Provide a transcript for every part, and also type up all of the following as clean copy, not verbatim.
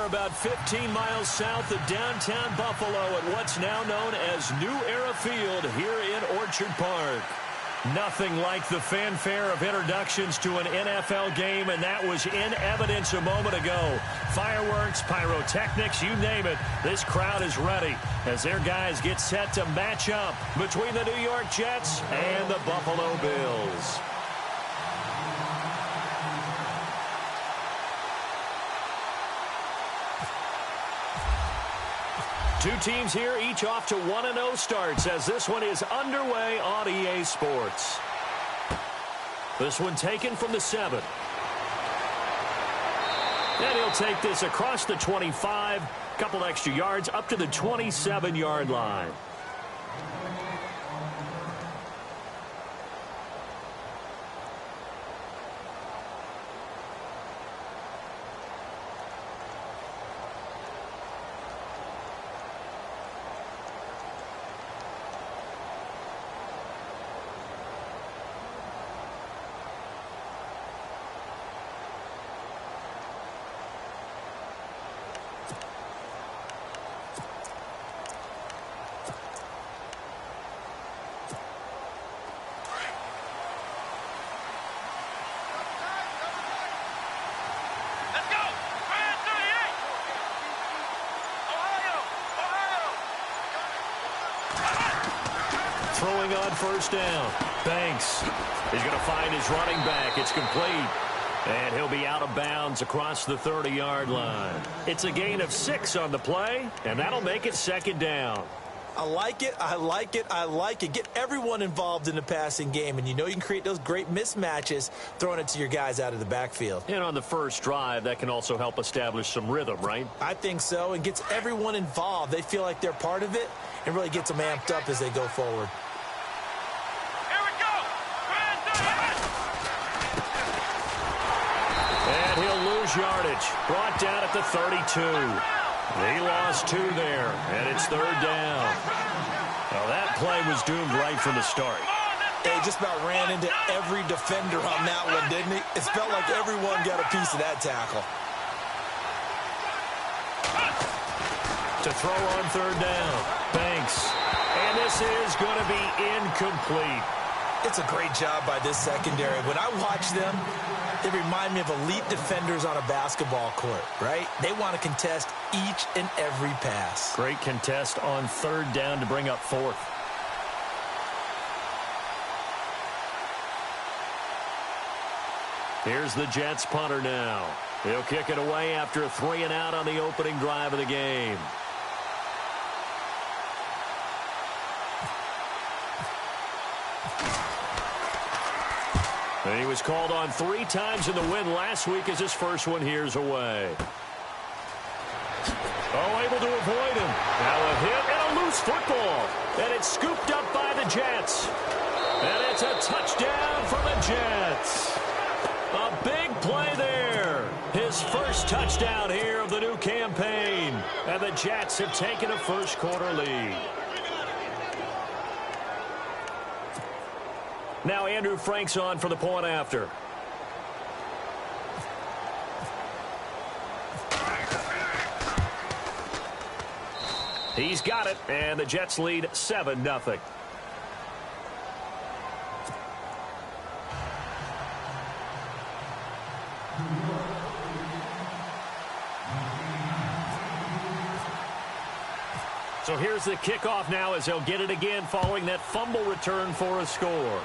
About 15 miles south of downtown Buffalo at what's now known as New Era Field here in Orchard Park. Nothing like the fanfare of introductions to an NFL game, and that was in evidence a moment ago. Fireworks, pyrotechnics, you name it. This crowd is ready as their guys get set to match up between the New York Jets and the Buffalo Bills. Two teams here, each off to 1-0 starts as this one is underway on EA Sports. This one taken from the 7. And he'll take this across the 25, couple extra yards up to the 27-yard line. Throwing on first down. Banks. He's going to find his running back. It's complete. And he'll be out of bounds across the 30-yard line. It's a gain of 6 on the play, and that'll make it second down. I like it. I like it. I like it. Get everyone involved in the passing game, and you know you can create those great mismatches throwing it to your guys out of the backfield. And on the first drive, that can also help establish some rhythm, right? I think so, and gets everyone involved. They feel like they're part of it and really gets them amped up as they go forward. And he'll lose yardage. Brought down at the 32. He lost 2 there, and it's third down. Well, that play was doomed right from the start. He just about ran into every defender on that one, didn't he? It felt like everyone got a piece of that tackle. To throw on third down. Banks. And this is going to be incomplete. It's a great job by this secondary. When I watch them, they remind me of elite defenders on a basketball court, right? They want to contest each and every pass. Great contest on third down to bring up fourth. Here's the Jets punter now. He'll kick it away after a 3-and-out on the opening drive of the game. And he was called on 3 times in the win last week as his first one here's away. Oh, able to avoid him. Now a hit and a loose football. And it's scooped up by the Jets. And it's a touchdown for the Jets. A big play there. His first touchdown here of the new campaign. And the Jets have taken a first quarter lead. Now Andrew Frank's on for the point after. He's got it, and the Jets lead 7-0. So here's the kickoff now as they'll get it again following that fumble return for a score.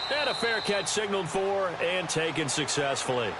And a fair catch signaled for and taken successfully.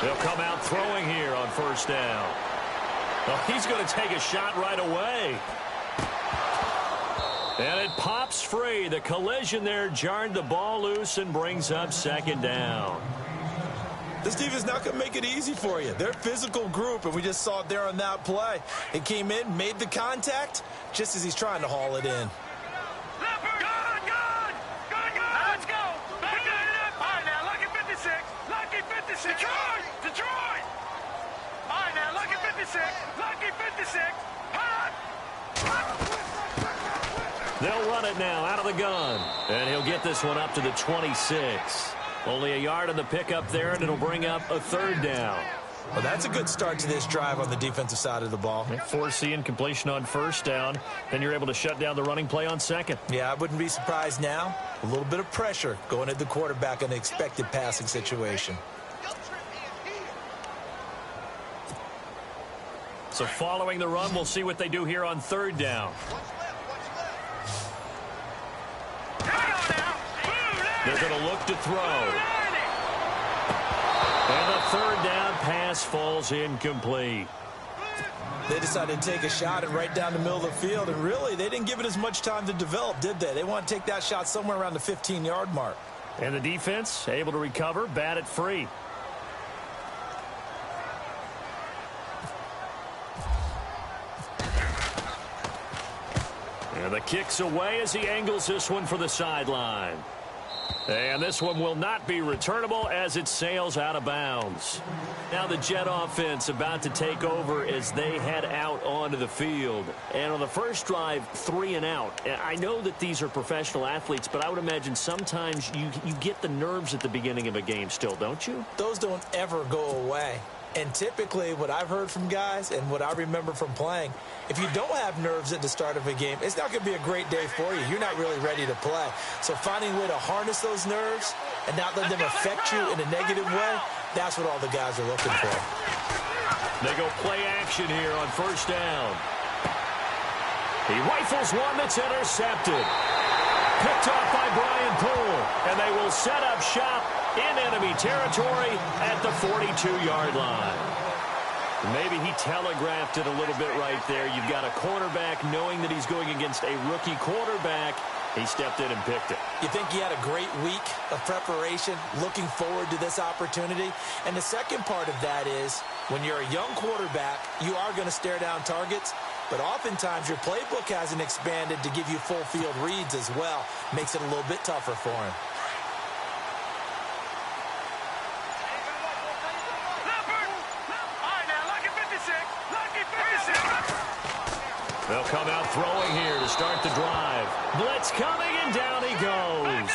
They'll come out throwing here on first down. Well, he's going to take a shot right away. And it pops free. The collision there jarred the ball loose and brings up second down. This defense is not going to make it easy for you. They're a physical group, and we just saw it there on that play. It came in, made the contact, just as he's trying to haul it in. Let's go. Back it up. All right, now, lucky 56. Lucky 56. Detroit. All right, now, lucky 56. Lucky 56. They'll run it now out of the gun. And he'll get this one up to the 26. Only a yard on the pickup there, and it'll bring up a third down. Well, that's a good start to this drive on the defensive side of the ball. Foreseeing completion on first down. Then you're able to shut down the running play on second. Yeah, I wouldn't be surprised now. A little bit of pressure going at the quarterback in an expected passing situation. So following the run, we'll see what they do here on third down. They're going to look to throw. And the third down pass falls incomplete. They decided to take a shot and right down the middle of the field, and really, they didn't give it as much time to develop, did they? They want to take that shot somewhere around the 15-yard mark. And the defense able to recover, bat it free. And the kick's away as he angles this one for the sideline. And this one will not be returnable as it sails out of bounds. Now the Jet offense about to take over as they head out onto the field. And on the first drive, 3 and out. I know that these are professional athletes, but I would imagine sometimes you get the nerves at the beginning of a game still, don't you? Those don't ever go away. And typically what I've heard from guys and what I remember from playing, if you don't have nerves at the start of a game, it's not going to be a great day for you. You're not really ready to play. So finding a way to harness those nerves and not let them affect you in a negative way, that's what all the guys are looking for. They go play action here on first down. He rifles one that's intercepted. Picked off by Brian Poole, and they will set up shop in enemy territory at the 42-yard line. Maybe he telegraphed it a little bit right there. You've got a cornerback knowing that he's going against a rookie quarterback. He stepped in and picked it. You think he had a great week of preparation, looking forward to this opportunity? And the second part of that is, when you're a young quarterback, you are going to stare down targets, but oftentimes your playbook hasn't expanded to give you full field reads as well. Makes it a little bit tougher for him. They'll come out throwing here to start the drive. Blitz coming, and down he goes.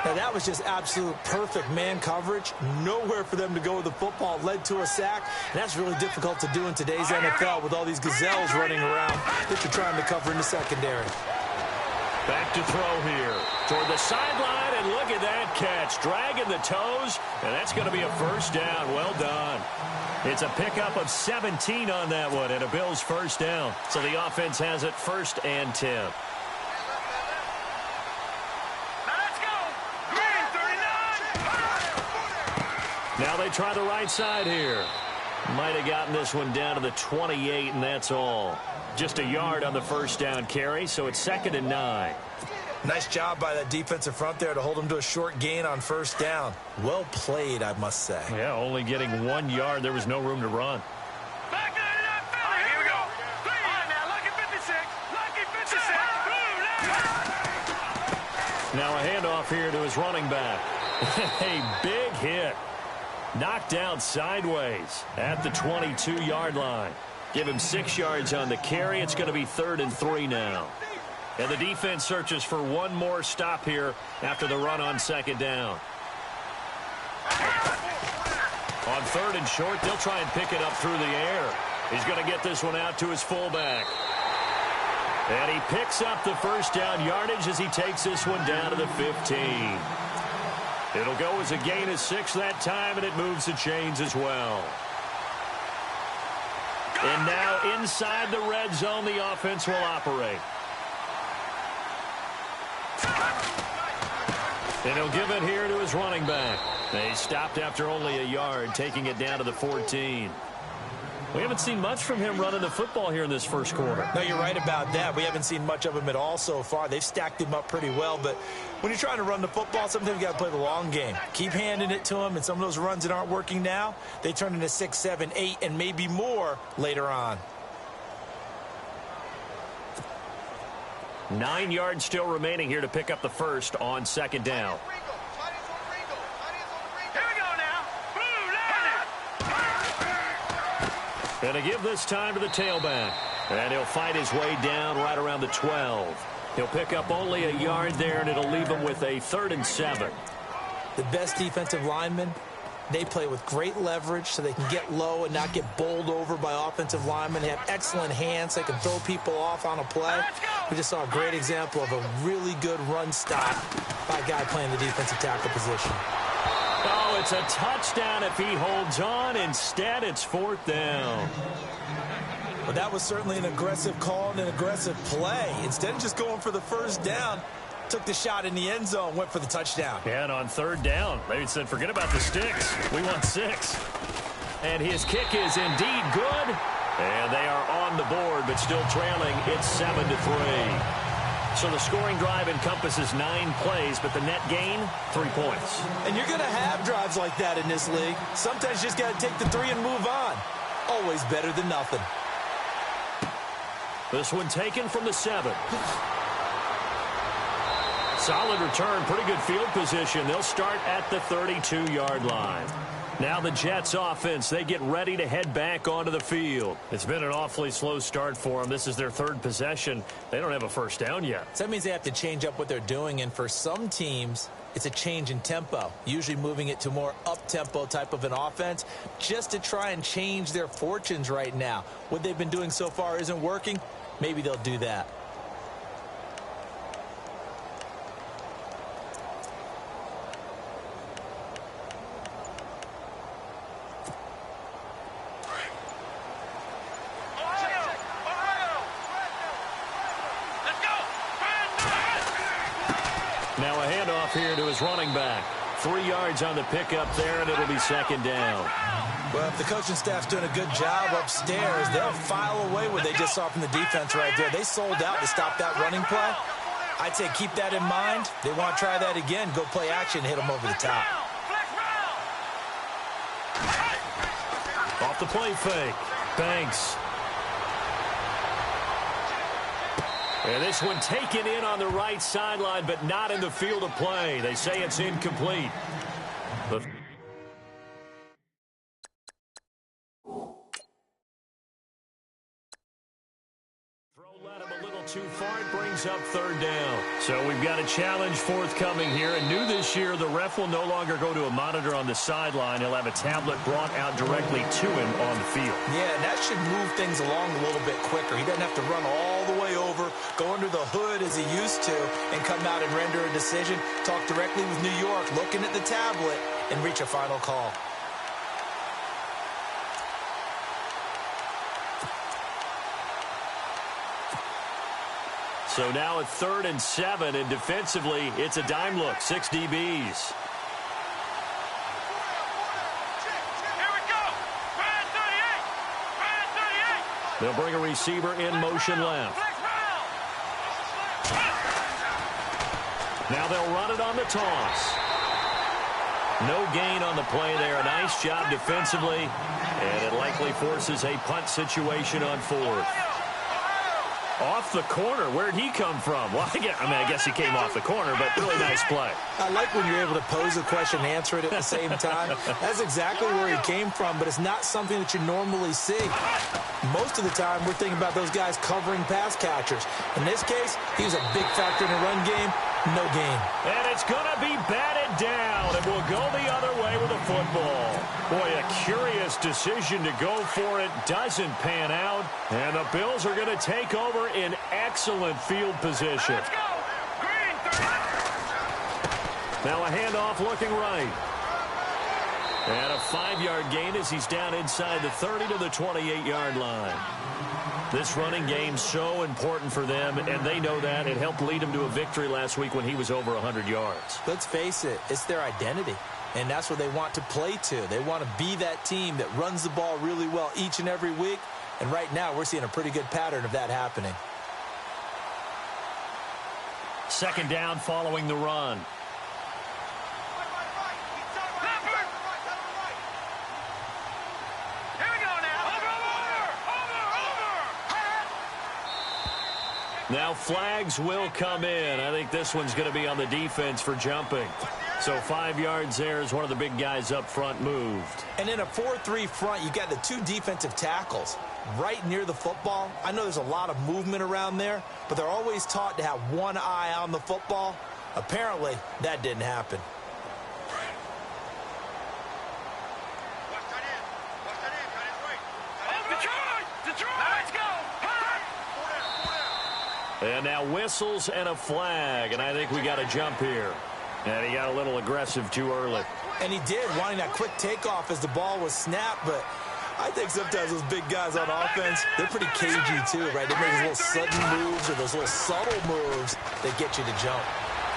Now, that was just absolute perfect man coverage. Nowhere for them to go with the football. Led to a sack. And that's really difficult to do in today's NFL with all these gazelles running around that you're trying to cover in the secondary. Back to throw here. Toward the sideline, and look at that catch. Dragging the toes, and that's going to be a first down. Well done. It's a pickup of 17 on that one, and a Bills first down. So the offense has it 1st and 10. Let's go. Green 39. Now they try the right side here. Might have gotten this one down to the 28, and that's all. Just a yard on the first down carry, so it's 2nd and 9. Nice job by that defensive front there to hold them to a short gain on first down. Well played, I must say. Yeah, only getting 1 yard. There was no room to run. Back it up. All right, here we go. All right, now, lucky 56. Lucky 56. Now a handoff here to his running back. A big hit. Knocked out sideways at the 22-yard line. Give him 6 yards on the carry. It's going to be 3rd and 3 now. And the defense searches for one more stop here after the run on second down. On 3rd and short, they'll try and pick it up through the air. He's going to get this one out to his fullback. And he picks up the first down yardage as he takes this one down to the 15. It'll go as a gain of 6 that time, and it moves the chains as well. And now inside the red zone, the offense will operate. And he'll give it here to his running back. They stopped after only a yard, taking it down to the 14. We haven't seen much from him running the football here in this first quarter. No, you're right about that. We haven't seen much of him at all so far. They've stacked him up pretty well, but when you're trying to run the football, sometimes you got to play the long game. Keep handing it to him, and some of those runs that aren't working now, they turn into 6, 7, 8, and maybe more later on. 9 yards still remaining here to pick up the first on second down. And to give this time to the tailback. And he'll fight his way down right around the 12. He'll pick up only a yard there, and it'll leave him with a 3rd and 7. The best defensive linemen, they play with great leverage so they can get low and not get bowled over by offensive linemen. They have excellent hands. They can throw people off on a play. We just saw a great example of a really good run stop by a guy playing the defensive tackle position. Oh, it's a touchdown if he holds on. Instead, it's 4th down. Well, that was certainly an aggressive call and an aggressive play. Instead of just going for the first down, took the shot in the end zone, went for the touchdown. Yeah, and on 3rd down, they said, forget about the sticks. We want 6. And his kick is indeed good. And they are on the board, but still trailing. It's 7-3. So the scoring drive encompasses 9 plays, but the net gain, 3 points. And you're going to have drives like that in this league. Sometimes you just got to take the 3 and move on. Always better than nothing. This one taken from the 7. Solid return, pretty good field position. They'll start at the 32-yard line. Now the Jets offense, they get ready to head back onto the field. It's been an awfully slow start for them. This is their 3rd possession. They don't have a first down yet. So that means they have to change up what they're doing, and for some teams, it's a change in tempo, usually moving it to more up-tempo type of an offense just to try and change their fortunes right now. What they've been doing so far isn't working. Maybe they'll do that. Now a handoff here to his running back. 3 yards on the pickup there, and it'll be 2nd down. Well, if the coaching staff's doing a good job upstairs, they'll file away what they just saw from the defense right there. They sold out to stop that running play. I'd say keep that in mind. They want to try that again. Go play action, hit them over the top. Off the play fake. Banks. And this one taken in on the right sideline, but not in the field of play. They say it's incomplete. But throw led him a little too far. It brings up 3rd down. So we've got a challenge forthcoming here. And new this year, the ref will no longer go to a monitor on the sideline. He'll have a tablet brought out directly to him on the field. Yeah, and that should move things along a little bit quicker. He doesn't have to run all the way over, go under the hood as he used to, and come out and render a decision. Talk directly with New York, looking at the tablet, and reach a final call. So now at 3rd and 7, and defensively, it's a dime look. 6 DBs. They'll bring a receiver in motion left. Now they'll run it on the toss. No gain on the play there. Nice job defensively. And it likely forces a punt situation on 4th. Off the corner. Where'd he come from? Well, I guess he came off the corner, but really nice play. I like when you're able to pose a question and answer it at the same time. That's exactly where he came from, but it's not something that you normally see. Most of the time, we're thinking about those guys covering pass catchers. In this case, he was a big factor in the run game. No gain. And it's going to be batted down, and we'll go the other way with a football. Boy, a curious decision to go for it. Doesn't pan out, and the Bills are going to take over in excellent field position. Let's go. Green, 30. Now a handoff looking right. And a 5-yard gain as he's down inside the 30 to the 28-yard line. This running game so important for them, and they know that. It helped lead them to a victory last week when he was over 100 yards. Let's face it, it's their identity. and that's what they want to play to. They want to be that team that runs the ball really well each and every week, and right now we're seeing a pretty good pattern of that happening. Second down following the run. Now flags will come in. I think this one's going to be on the defense for jumping. So 5 yards there as one of the big guys up front moved. And in a 4-3 front, you got the 2 defensive tackles right near the football. I know there's a lot of movement around there, but they're always taught to have one eye on the football. Apparently, that didn't happen. And now whistles and a flag, and I think we got a jump here. And he got a little aggressive too early. And he did, wanting that quick takeoff as the ball was snapped, but I think sometimes those big guys on offense, they're pretty cagey too, right? They make those little sudden moves or those little subtle moves that get you to jump.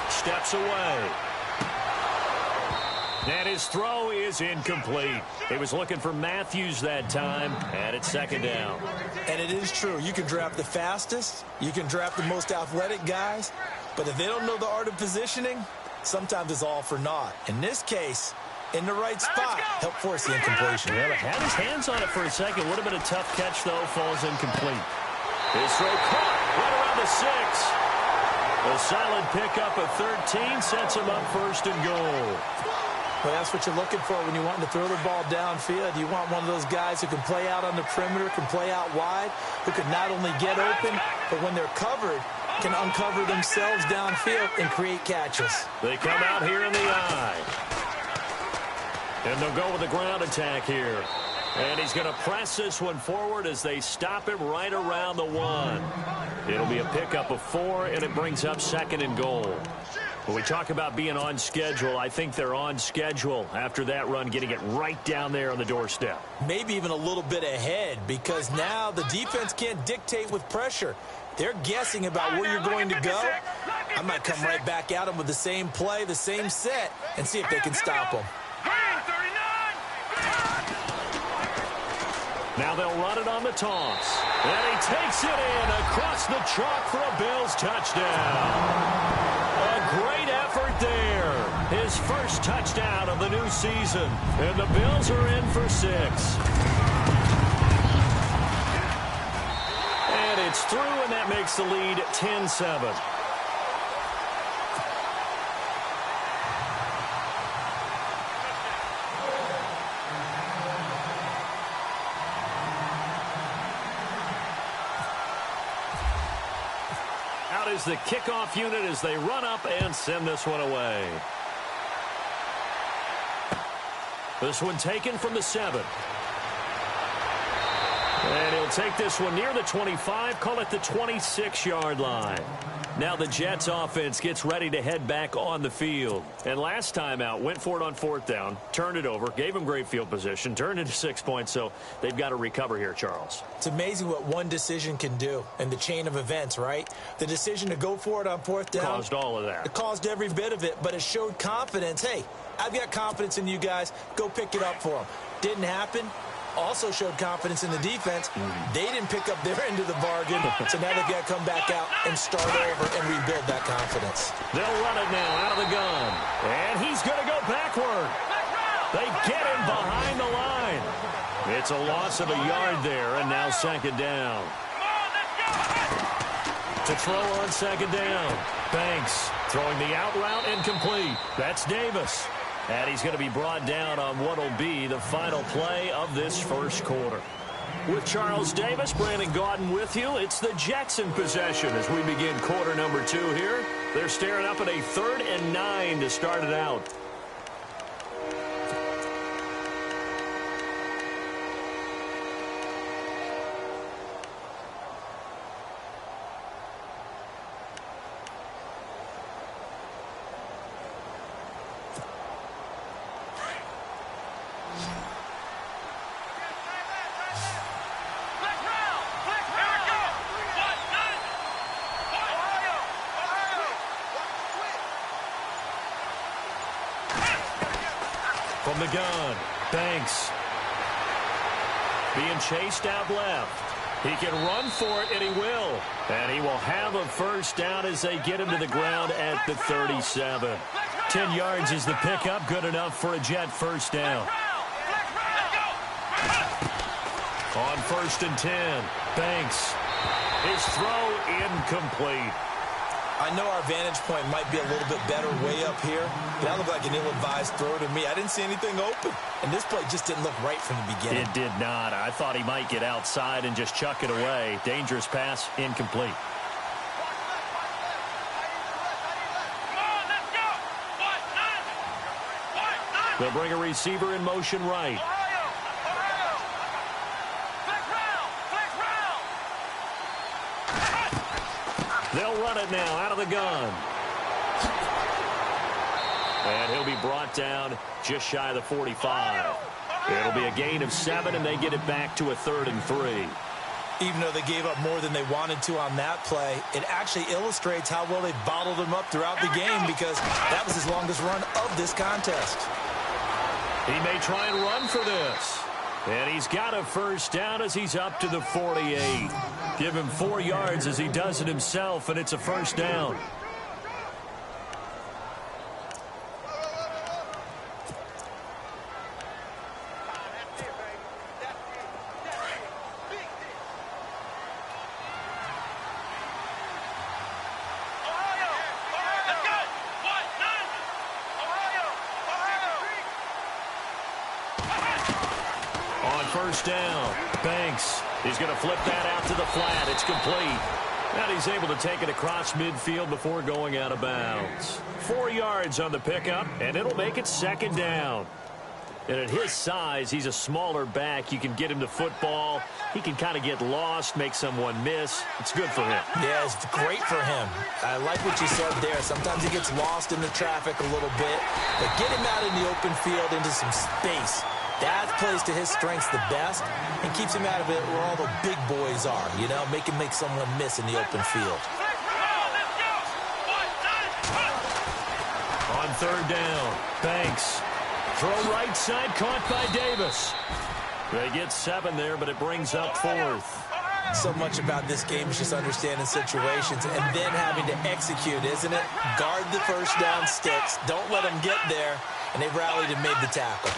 Steps away. And his throw is incomplete. He was looking for Matthews that time, and it's second down. And it is true. You can draft the fastest, you can draft the most athletic guys, but if they don't know the art of positioning, sometimes it's all for naught. In this case, in the right spot, help force the incompletion. Yeah, but had his hands on it for a second. Would have been a tough catch, though. Falls incomplete. His throw caught right around the 6. A solid pickup of 13 sets him up first and goal. Well, that's what you're looking for when you want to throw the ball downfield. You want one of those guys who can play out on the perimeter, can play out wide, who can not only get open, but when they're covered, can uncover themselves downfield and create catches. They come out here in the eye. And they'll go with the ground attack here. And he's going to press this one forward as they stop him right around the 1. It'll be a pickup of 4, and it brings up second and goal. When we talk about being on schedule, I think they're on schedule after that run, getting it right down there on the doorstep. Maybe even a little bit ahead, because now the defense can't dictate with pressure. They're guessing about where you're going to go. I might come right back at them with the same play, the same set, and see if they can stop them. Now they'll run it on the toss. And he takes it in across the chalk for a Bills touchdown. A great effort there. His first touchdown of the new season. And the Bills are in for 6. And it's through, and that makes the lead 10-7. Is the kickoff unit as they run up and send this one away. This one taken from the 7. And he'll take this one near the 25, call it the 26-yard line. Now the Jets offense gets ready to head back on the field. And last time out, went for it on 4th down, turned it over, gave them great field position, turned into 6 points, so they've got to recover here, Charles. It's amazing what one decision can do in the chain of events, right? The decision to go for it on 4th down. Caused all of that. It caused every bit of it, but it showed confidence. Hey, I've got confidence in you guys. Go pick it up for them. Didn't happen. Also showed confidence in the defense. They didn't pick up their end of the bargain, so now they've got to come back out and start over and rebuild that confidence. They'll run it now out of the gun. And he's going to go backward. They get him behind the line. It's a loss of a yard there, and now second down. To throw on second down. Banks throwing the out route incomplete. That's Davis. And he's going to be brought down on what will be the final play of this first quarter. With Charles Davis, Brandon Gaudin with you. It's the Jets in possession as we begin quarter number 2 here. They're staring up at a 3rd and 9 to start it out. From the gun, Banks. Being chased out left. He can run for it, and he will. And he will have a first down as they get him to the ground at the 37. 10 yards is the pickup, good enough for a Jet first down. On 1st and 10, Banks. His throw incomplete. I know our vantage point might be a little bit better way up here, but that looked like an ill-advised throw to me. I didn't see anything open, and this play just didn't look right from the beginning. It did not. I thought he might get outside and just chuck it away. Dangerous pass, incomplete. They'll bring a receiver in motion right. They'll run it now out of the gun. And he'll be brought down just shy of the 45. It'll be a gain of 7, and they get it back to a 3rd and 3. Even though they gave up more than they wanted to on that play, it actually illustrates how well they bottled them up throughout the game, because that was his longest run of this contest. He may try and run for this. And he's got a first down as he's up to the 48. Give him 4 yards as he does it himself, and it's a first down. First down, Banks. He's going to flip that out to the flat. It's complete. And he's able to take it across midfield before going out of bounds. 4 yards on the pickup, and it'll make it 2nd down. And at his size, he's a smaller back. You can get him to football. He can kind of get lost, make someone miss. It's good for him. Yeah, it's great for him. I like what you said there. Sometimes he gets lost in the traffic a little bit. But get him out in the open field into some space. That plays to his strengths the best and keeps him out of it where all the big boys are, you know, make someone miss in the open field. On 3rd down, Banks. Throw right side, caught by Davis. They get 7 there, but it brings up 4th. So much about this game is just understanding situations and then having to execute, isn't it? Guard the first down sticks. Don't let them get there. And they rallied and made the tackle.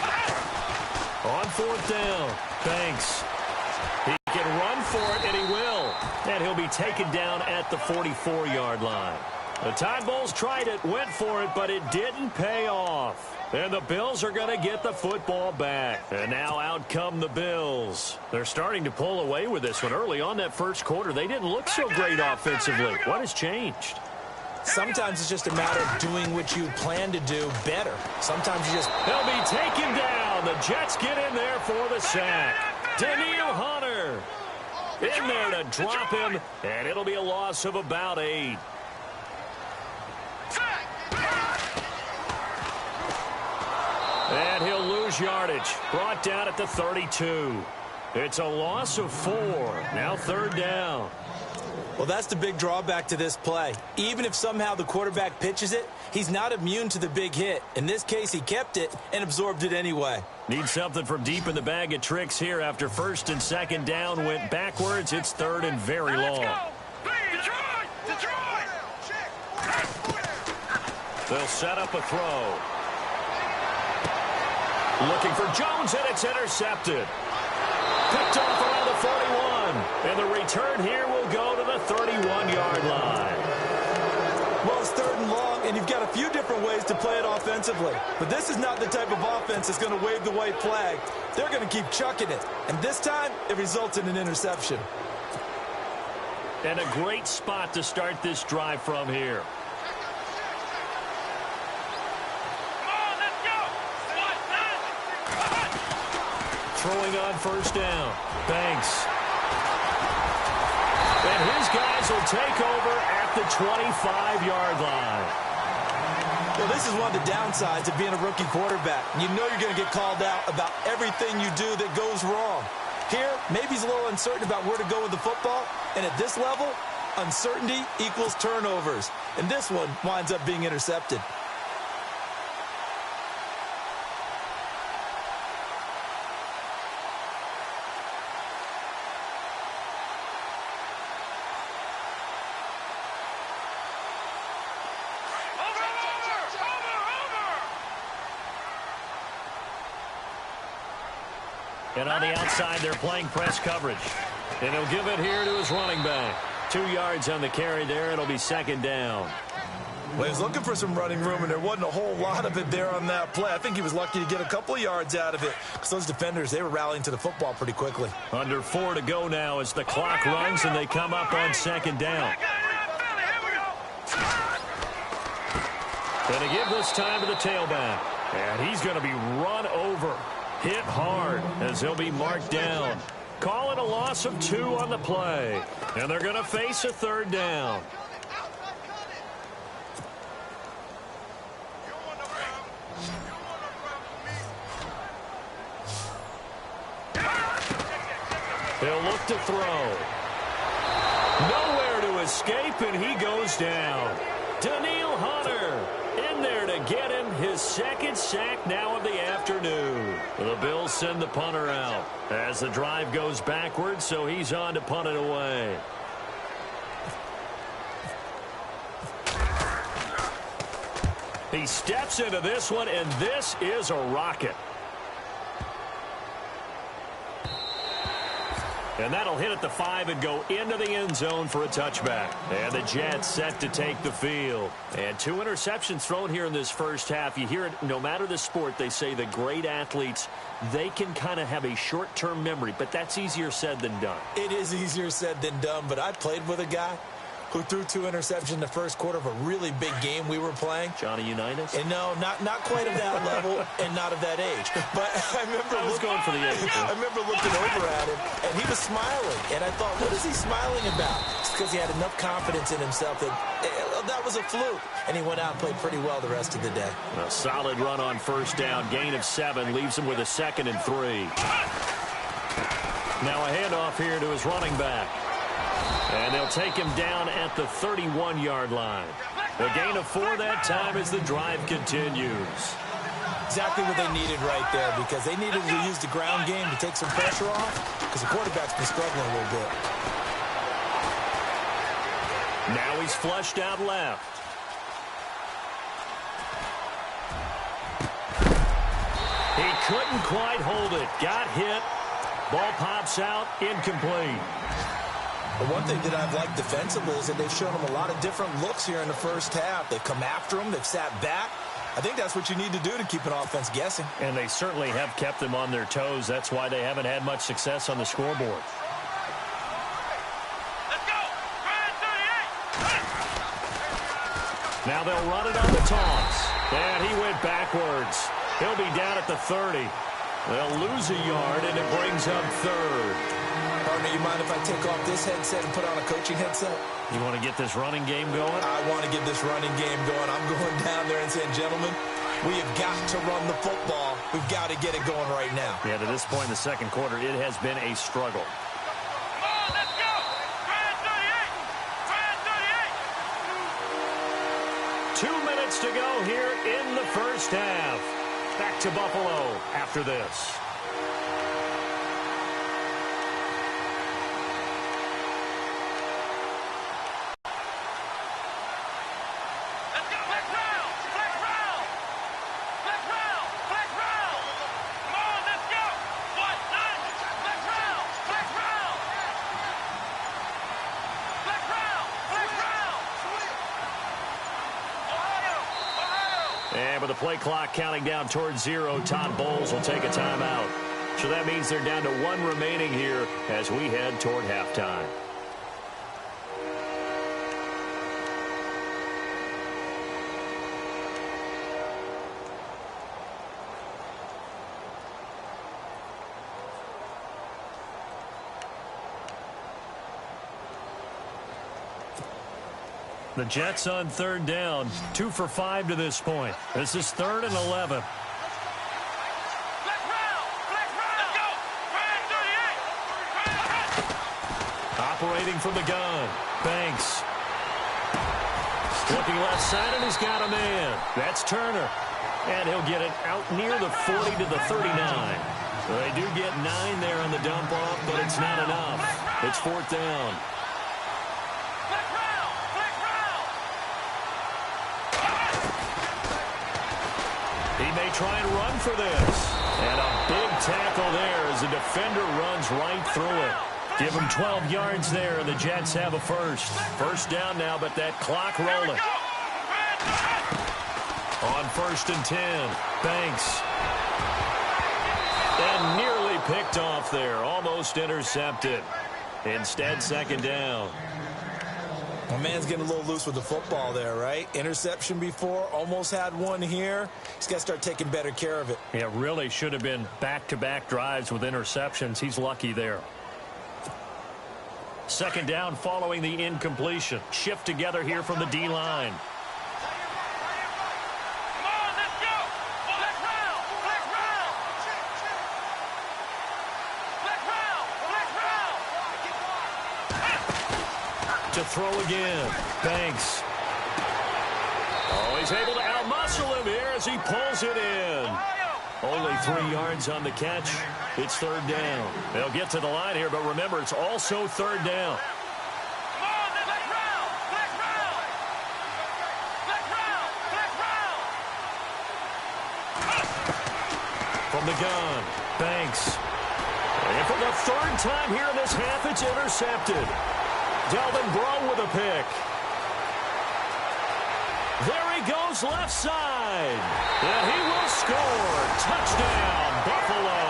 On 4th down, Banks. He can run for it, and he will. And he'll be taken down at the 44-yard line. The Tide Bulls tried it, went for it, but it didn't pay off. And the Bills are going to get the football back. And now out come the Bills. They're starting to pull away with this one. Early on that first quarter, they didn't look so great offensively. What has changed? Sometimes it's just a matter of doing what you plan to do better. Sometimes you just... They'll be taken down. The Jets get in there for the sack. Daniil Hunter in there to drop him, and it'll be a loss of about 8. And he'll lose yardage. Brought down at the 32. It's a loss of 4. Now 3rd down. Well, that's the big drawback to this play. Even if somehow the quarterback pitches it, he's not immune to the big hit. In this case, he kept it and absorbed it anyway. Need something from deep in the bag of tricks here after 1st and 2nd down went backwards. It's 3rd and very long. They'll set up a throw. Looking for Jones, and it's intercepted. Picked off around the 41. And the return here will go to the 31-yard line. Well, it's 3rd and long, and you've got a few different ways to play it offensively. But this is not the type of offense that's going to wave the white flag. They're going to keep chucking it. And this time, it results in an interception. And a great spot to start this drive from here. Throwing on 1st down. Banks. And his guys will take over at the 25-yard line. Well, this is one of the downsides of being a rookie quarterback. You know you're going to get called out about everything you do that goes wrong. Here, maybe he's a little uncertain about where to go with the football. And at this level, uncertainty equals turnovers. And this one winds up being intercepted. And on the outside, they're playing press coverage. And he'll give it here to his running back. 2 yards on the carry there. It'll be second down. Well, he was looking for some running room, and there wasn't a whole lot of it there on that play. I think he was lucky to get a couple of yards out of it because those defenders, they were rallying to the football pretty quickly. Under 4 to go now as the clock runs and they come up on second down. Going to give this time to the tailback. And he's going to be run over, hit hard as he'll be marked down. Call it a loss of 2 on the play. And they're going to face a third down. He'll look to throw. Nowhere to escape, and he goes down. Daniil Hunter in there to get him his second sack now of the afternoon. The Bills send the punter out as the drive goes backwards, so he's on to punt it away. He steps into this one, and this is a rocket. And that'll hit at the 5 and go into the end zone for a touchback. And the Jets set to take the field. And 2 interceptions thrown here in this first half. You hear it, no matter the sport, they say the great athletes, they can kind of have a short-term memory, but that's easier said than done. It is easier said than done, but I played with a guy who threw 2 interceptions in the first quarter of a really big game we were playing. Johnny Unitas? And no, not quite of that level and not of that age. But I remember going for the age. I remember looking over at him, and he was smiling. And I thought, what is he smiling about? It's because he had enough confidence in himself that that was a fluke. And he went out and played pretty well the rest of the day. A solid run on first down. Gain of 7 leaves him with a 2nd and 3. Now a handoff here to his running back. And they'll take him down at the 31-yard line. The gain of 4 that time as the drive continues. Exactly what they needed right there, because they needed to use the ground game to take some pressure off, because the quarterback's been struggling a little bit. Now he's flushed out left. He couldn't quite hold it. Got hit. Ball pops out. Incomplete. But one thing that I've liked defensively is that they've shown him a lot of different looks here in the first half. They've come after him. They've sat back. I think that's what you need to do to keep an offense guessing. And they certainly have kept them on their toes. That's why they haven't had much success on the scoreboard. Let's go! Ryan 38! Now they'll run it on the toss. And he went backwards. He'll be down at the 30. They'll lose a yard, and it brings up 3rd. Partner, you mind if I take off this headset and put on a coaching headset? You want to get this running game going? I want to get this running game going. I'm going down there and saying, gentlemen, we have got to run the football. We've got to get it going right now. Yeah, to this point in the second quarter, it has been a struggle. Come on, let's go! Ryan 38! Ryan 38! 2 minutes to go here in the first half. Back to Buffalo after this. And with the play clock counting down towards 0, Todd Bowles will take a timeout. So that means they're down to 1 remaining here as we head toward halftime. The Jets on 3rd down, 2 for 5 to this point. This is 3rd and 11. Operating from the gun, Banks. Looking left side, and he's got a man. That's Turner. And he'll get it out near the 40 to the 39. They do get 9 there on the dump off, but it's not enough. It's 4th down. He may try and run for this. And a big tackle there as the defender runs right through it. Give him 12 yards there, and the Jets have a first. First down now, but that clock rolling. On 1st and 10, Banks. And nearly picked off there, almost intercepted. Instead, second down. My man's getting a little loose with the football there, right? Interception before, almost had one here. He's got to start taking better care of it. Yeah, really should have been back-to-back drives with interceptions. He's lucky there. Second down following the incompletion. Shift together here from the D-line. To throw again. Banks. Oh, he's able to outmuscle him here as he pulls it in. Only 3 yards on the catch. It's third down. They'll get to the line here, but remember, it's also third down. From the gun, Banks. And for the third time here in this half, it's intercepted. Delvin Breaux with a pick. There he goes left side. And he will score. Touchdown, Buffalo.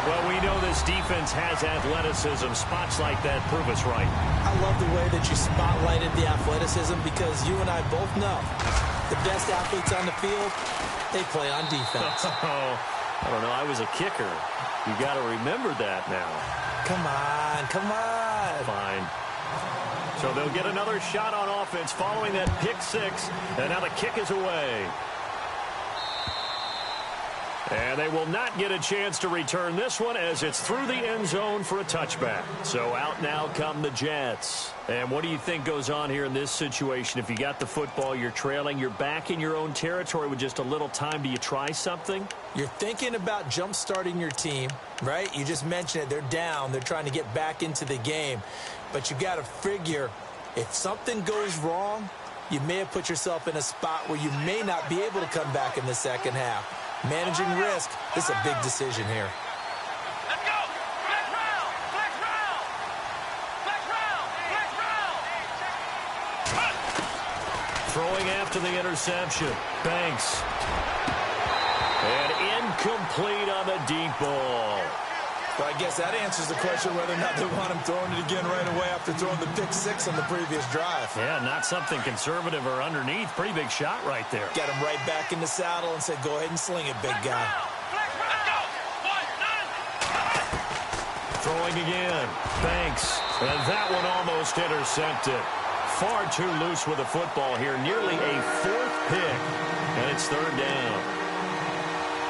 Well, we know this defense has athleticism. Spots like that prove us right. I love the way that you spotlighted the athleticism because you and I both know the best athletes on the field, they play on defense. I don't know. I was a kicker. You got to remember that now. Come on, come on. Fine. So they'll get another shot on offense following that pick six. And now the kick is away. And they will not get a chance to return this one as it's through the end zone for a touchback. So out now come the Jets. And what do you think goes on here in this situation? If you got the football, you're trailing, you're back in your own territory with just a little time. Do you try something? You're thinking about jump-starting your team, right? You just mentioned it. They're down. They're trying to get back into the game. But you got to figure if something goes wrong, you may have put yourself in a spot where you may not be able to come back in the second half. Managing risk, this is a big decision here. Let's go! Flex round! Flex round! Flex round! Flex round! Throwing after the interception. Banks. And incomplete on the deep ball. Well, I guess that answers the question whether or not they want him throwing it again right away after throwing the pick six on the previous drive. Yeah, not something conservative or underneath. Pretty big shot right there. Got him right back in the saddle and said, go ahead and sling it, big guy. Throwing again. Banks. And that one almost intercepted. Far too loose with the football here. Nearly a fourth pick. And it's third down.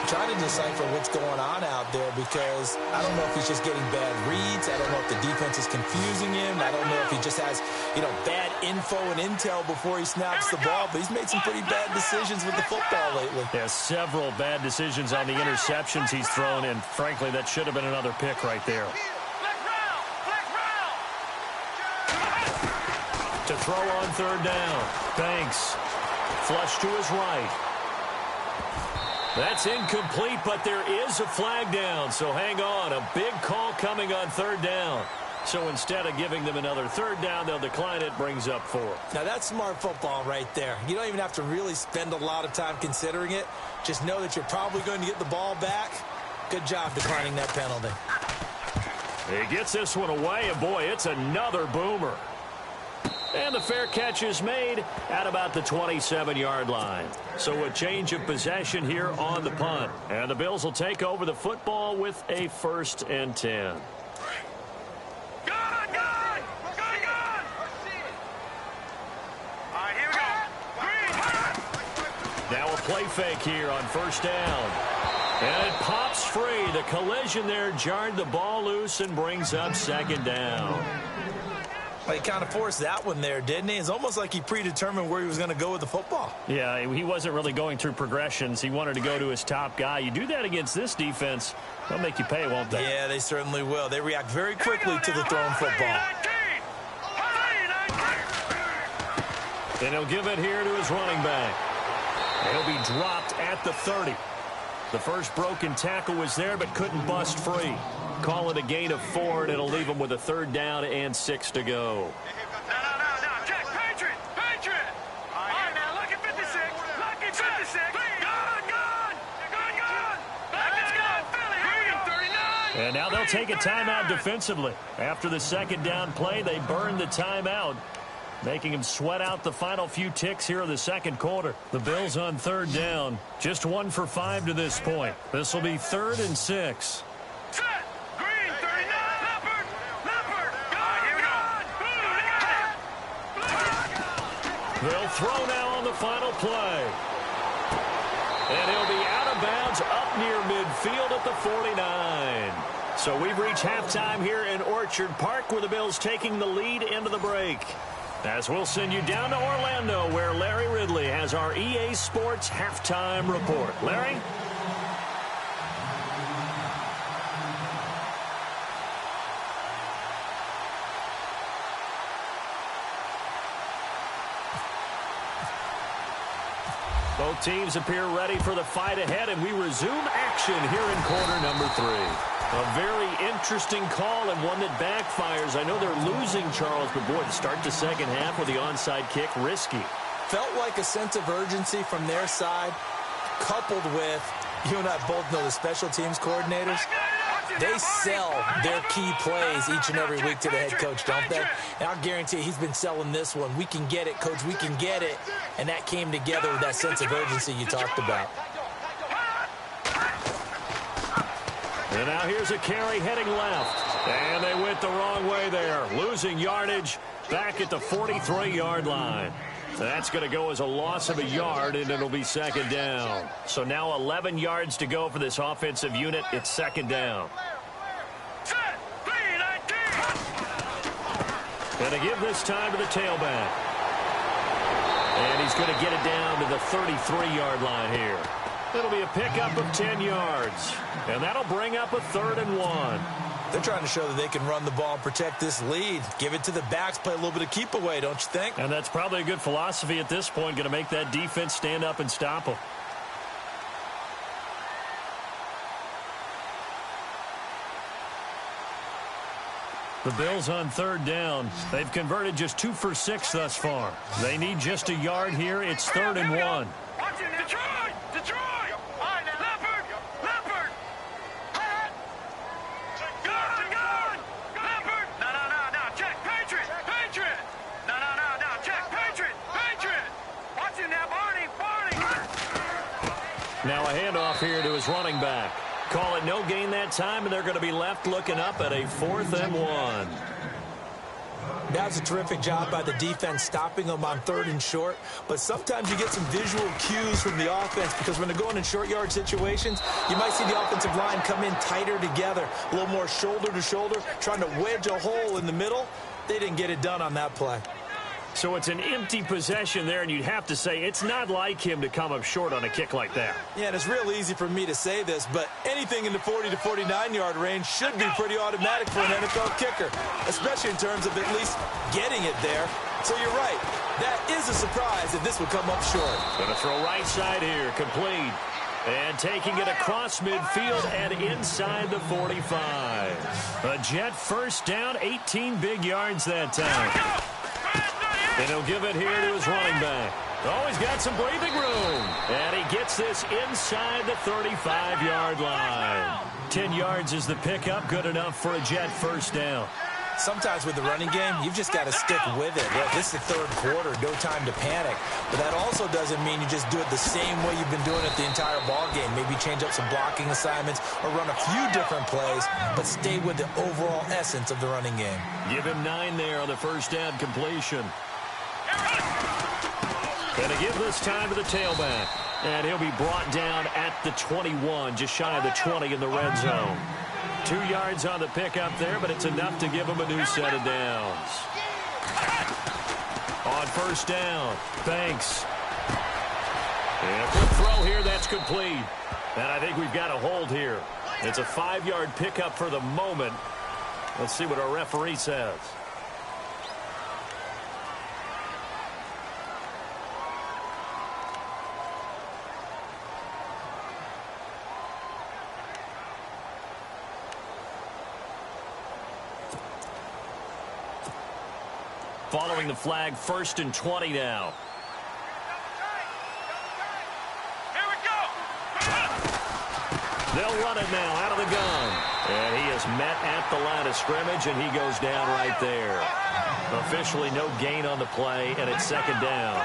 Trying to decipher what's going on out there because I don't know if he's just getting bad reads. I don't know if the defense is confusing him. I don't know if he just has, bad info and intel before he snaps the ball. But he's made some pretty bad decisions with the football lately. Yeah, several bad decisions on the interceptions he's thrown, and frankly, that should have been another pick right there. To throw on third down. Banks. Flush to his right. That's incomplete, but there is a flag down, so hang on. A big call coming on third down. So instead of giving them another third down, they'll decline it, brings up 4. Now, that's smart football right there. You don't even have to really spend a lot of time considering it. Just know that you're probably going to get the ball back. Good job declining that penalty. He gets this one away, and boy, it's another boomer. And the fair catch is made at about the 27-yard line. So a change of possession here on the punt. And the Bills will take over the football with a 1st and 10. Gun! Gun! Gun! Gun! All right, here we go. Green! Now a play fake here on first down. And it pops free. The collision there jarred the ball loose and brings up second down. Well, he kind of forced that one there, didn't he? It's almost like he predetermined where he was going to go with the football. Yeah, he wasn't really going through progressions. He wanted to go to his top guy. You do that against this defense, they'll make you pay, won't they? Yeah, they certainly will. They react very quickly to the thrown football. And he'll give it here to his running back. He'll be dropped at the 30. The first broken tackle was there, but couldn't bust free. Call it a gain of 4, and it'll leave him with a 3rd down and 6 to go. No. Check. Patriot. All right, now, look at 56. Look at 56. Gone. Let's go, Philly. Green 39. And now they'll take a timeout defensively. After the 2nd down play, they burned the timeout, making him sweat out the final few ticks here in the 2nd quarter. The Bills on 3rd down. Just 1 for 5 to this point. This will be 3rd and 6. Set. Green 39. Leopard. They'll throw now on the final play. And he'll be out of bounds up near midfield at the 49. So we've reached halftime here in Orchard Park, where the Bills taking the lead into the break. As we'll send you down to Orlando, where Larry Ridley has our EA Sports halftime report. Larry? Both teams appear ready for the fight ahead, and we resume action here in quarter number 3. A very interesting call and one that backfires. I know they're losing, Charles, but boy, to start the 2nd half with the onside kick, risky. Felt like a sense of urgency from their side, coupled with, you and I both know the special teams coordinators. They sell their key plays each and every week to the head coach, don't they? And I'll guarantee you he's been selling this one. We can get it, coach, we can get it. And that came together with that sense of urgency you talked about. And now here's a carry heading left. And they went the wrong way there, losing yardage back at the 43-yard line. That's going to go as a loss of a yard, and it'll be 2nd down. So now 11 yards to go for this offensive unit. It's 2nd down. Going to give this time to the tailback. And he's going to get it down to the 33-yard line here. It'll be a pickup of 10 yards. And that'll bring up a 3rd and 1. They're trying to show that they can run the ball and protect this lead. Give it to the backs, play a little bit of keep away, don't you think? And that's probably a good philosophy at this point, going to make that defense stand up and stop them. The Bills on 3rd down. They've converted just 2 for 6 thus far. They need just a yard here. It's 3rd and 1. Detroit! All right, now, Leopard! Gone! Leopard! No, check, Patriot! No, check, Patriot! Watch him now, Barney! Now a handoff here to his running back. Call it no gain that time, and they're going to be left looking up at a 4th and 1. That was a terrific job by the defense stopping them on 3rd and short. But sometimes you get some visual cues from the offense, because when they're going in short yard situations, you might see the offensive line come in tighter together, a little more shoulder to shoulder, trying to wedge a hole in the middle. They didn't get it done on that play. So it's an empty possession there, and you'd have to say it's not like him to come up short on a kick like that. Yeah, and it's real easy for me to say this, but anything in the 40 to 49-yard range should be pretty automatic for an NFL kicker, especially in terms of at least getting it there. So you're right. That is a surprise if this would come up short. Going to throw right side here, complete. And taking it across midfield and inside the 45. A Jet 1st down, 18 big yards that time. And he'll give it here to his running back. Oh, he's got some breathing room. And he gets this inside the 35-yard line. 10 yards is the pickup. Good enough for a Jet 1st down. Sometimes with the running game, you've just got to stick with it. Look, this is the 3rd quarter, no time to panic. But that also doesn't mean you just do it the same way you've been doing it the entire ball game. Maybe change up some blocking assignments or run a few different plays, but stay with the overall essence of the running game. Give him 9 there on the 1st down completion. Going to give this time to the tailback. And he'll be brought down at the 21, just shy of the 20 in the red zone. 2 yards on the pickup there, but it's enough to give him a new set of downs. On 1st down, Banks. And a quick throw here, that's complete. And I think we've got a hold here. It's a 5-yard pickup for the moment. Let's see what our referee says. Following the flag, 1st and 20 now. Here we go. They'll run it now out of the gun. And he is met at the line of scrimmage, and he goes down right there. Officially no gain on the play, and it's 2nd down.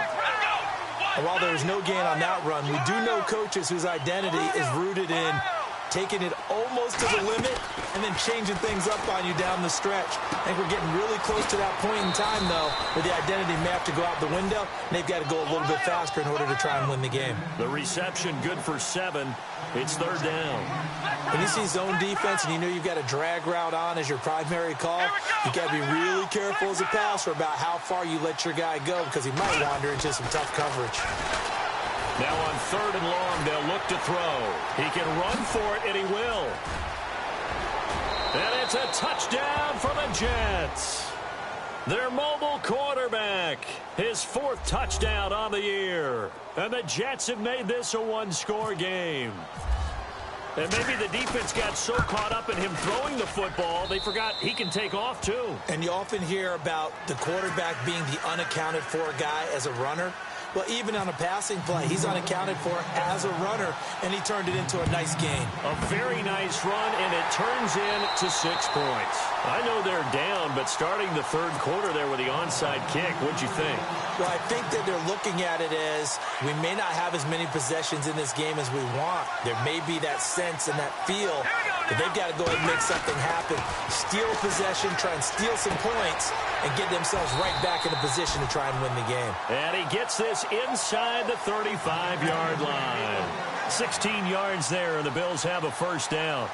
And while there's no gain on that run, we do know coaches whose identity is rooted in taking it almost to the limit and then changing things up on you down the stretch. I think we're getting really close to that point in time, though, where the identity may have to go out the window, and they've got to go a little bit faster in order to try and win the game. The reception good for 7. It's 3rd down. When you see zone defense and you know you've got a drag route on as your primary call, you've got to be really careful as a passer about how far you let your guy go because he might wander into some tough coverage. Now on 3rd and long, they'll look to throw. He can run for it, and he will. And it's a touchdown for the Jets. Their mobile quarterback, his 4th touchdown on the year. And the Jets have made this a one-score game. And maybe the defense got so caught up in him throwing the football, they forgot he can take off too. And you often hear about the quarterback being the unaccounted for guy as a runner. Well, even on a passing play, he's unaccounted for as a runner, and he turned it into a nice gain. A very nice run, and it turns into 6 points. I know they're down, but starting the 3rd quarter there with the onside kick, what'd you think? Well, I think that they're looking at it as we may not have as many possessions in this game as we want. There may be that sense and that feel that they've got to go ahead and make something happen. Steal possession, try and steal some points, and get themselves right back in a position to try and win the game. And he gets this inside the 35-yard line. 16 yards there, and the Bills have a 1st down.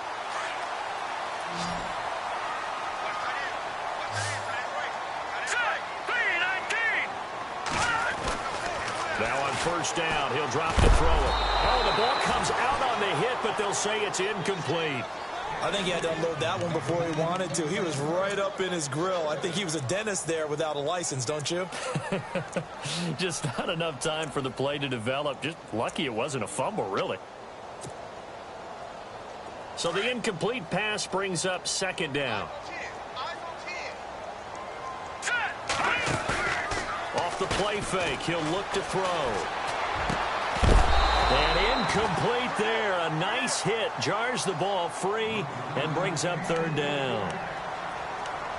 Now on 1st down, he'll drop to throw it. Oh, the ball comes out on the hit, but they'll say it's incomplete. I think he had to unload that one before he wanted to. He was right up in his grill. I think he was a dentist there without a license, don't you? Just not enough time for the play to develop. Just lucky it wasn't a fumble, really. So the incomplete pass brings up 2nd down. Off the play fake, he'll look to throw. And incomplete there. A nice hit. Jars the ball free and brings up 3rd down.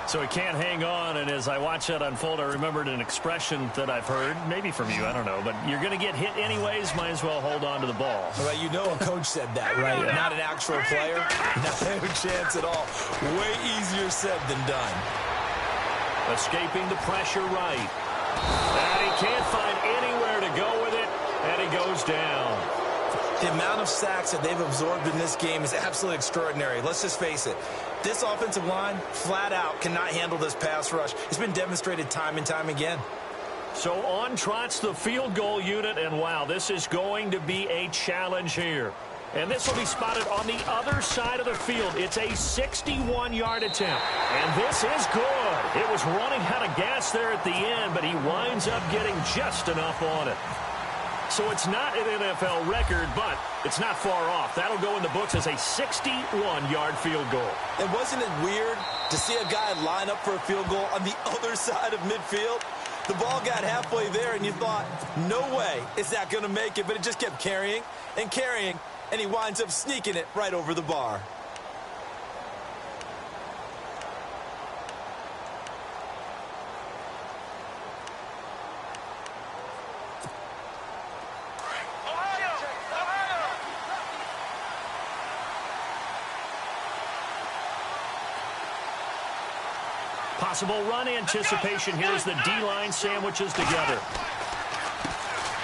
So he can't hang on, and as I watch that unfold, I remembered an expression that I've heard, maybe from you, I don't know, but you're going to get hit anyways, might as well hold on to the ball. Well, you know a coach said that, right? Yeah. Not an actual player. No chance at all. Way easier said than done. Escaping the pressure right. And he can't find anywhere to go with it, and he goes down. The amount of sacks that they've absorbed in this game is absolutely extraordinary. Let's just face it. This offensive line, flat out, cannot handle this pass rush. It's been demonstrated time and time again. So on trots the field goal unit, and wow, this is going to be a challenge here. And this will be spotted on the other side of the field. It's a 61-yard attempt. And this is good. It was running out of gas there at the end, but he winds up getting just enough on it. So it's not an NFL record, but it's not far off. That'll go in the books as a 61-yard field goal. And wasn't it weird to see a guy line up for a field goal on the other side of midfield? The ball got halfway there, and you thought, no way is that going to make it. But it just kept carrying and carrying, and he winds up sneaking it right over the bar. Possible run anticipation here as the D-line sandwiches together.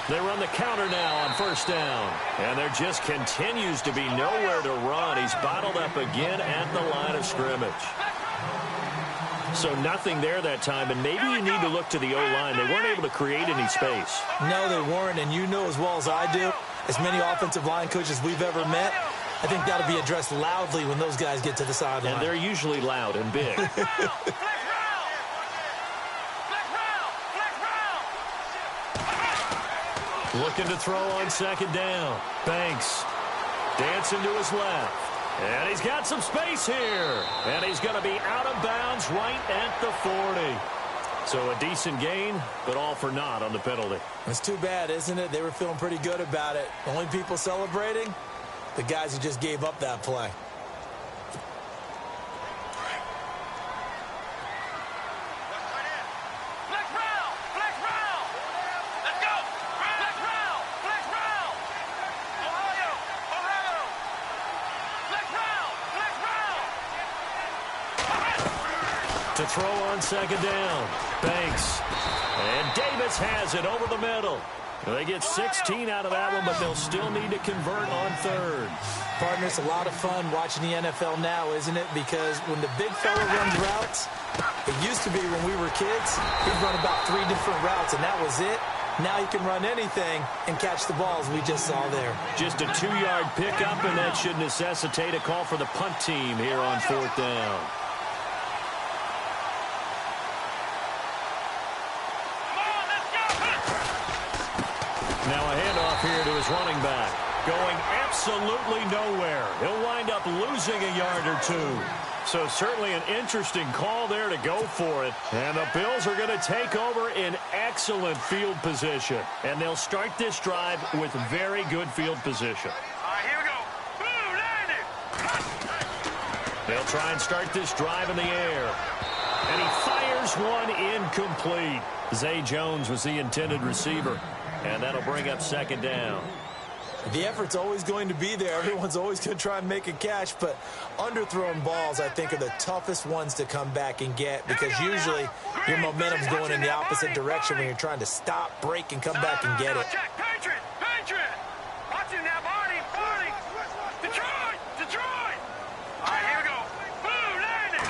They run the counter now on 1st down. And there just continues to be nowhere to run. He's bottled up again at the line of scrimmage. So nothing there that time, and maybe you need to look to the O-line. They weren't able to create any space. No, they weren't, and you know as well as I do, as many offensive line coaches we've ever met, I think that'll be addressed loudly when those guys get to the sideline. And they're usually loud and big. Looking to throw on 2nd down. Banks dancing to his left. And he's got some space here. And he's going to be out of bounds right at the 40. So a decent gain, but all for naught on the penalty. It's too bad, isn't it? They were feeling pretty good about it. The only people celebrating, the guys who just gave up that play. To throw on second down. Banks. And Davis has it over the middle. They get 16 out of that one, but they'll still need to convert on third. Partner, it's a lot of fun watching the NFL now, isn't it? Because when the big fella runs routes, it used to be when we were kids, he'd run about 3 different routes, and that was it. Now he can run anything and catch the balls we just saw there. Just a 2-yard pickup, and that should necessitate a call for the punt team here on fourth down. Now a handoff here to his running back. Going absolutely nowhere. He'll wind up losing a yard or 2. So certainly an interesting call there to go for it. And the Bills are going to take over in excellent field position. And they'll start this drive with very good field position. All right, here we go. Boom, landed. They'll try and start this drive in the air. And he fires one incomplete. Zay Jones was the intended receiver. And that'll bring up second down. The effort's always going to be there. Everyone's always going to try and make a catch, but underthrown balls, I think, are the toughest ones to come back and get because usually your momentum's going in the opposite direction when you're trying to stop, break, and come back and get it. Patriot! Watch him now, Barney! Detroit! All right, here we go. Boom, landed.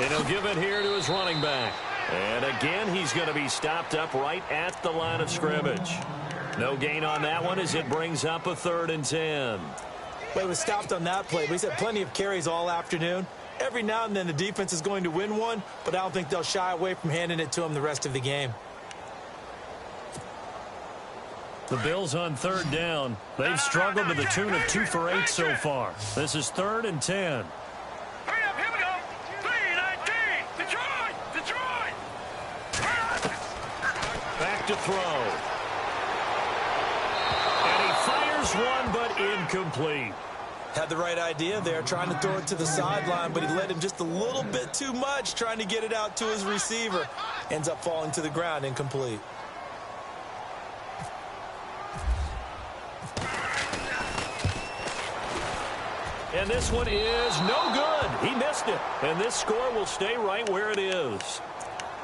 And he'll give it here to his running back. And again, he's going to be stopped up right at the line of scrimmage. No gain on that one as it brings up a 3rd and 10. Well, he was stopped on that play, but he's had plenty of carries all afternoon. Every now and then the defense is going to win one, but I don't think they'll shy away from handing it to him the rest of the game. The Bills on 3rd down. They've struggled to the tune of 2 for 8 so far. This is 3rd and 10. Hurry up, here we go. 3-19. Detroit. Back to throw. One, but incomplete. Had the right idea there, trying to throw it to the sideline, but he led him just a little bit too much, trying to get it out to his receiver. Ends up falling to the ground, incomplete. And this one is no good. He missed it. And this score will stay right where it is.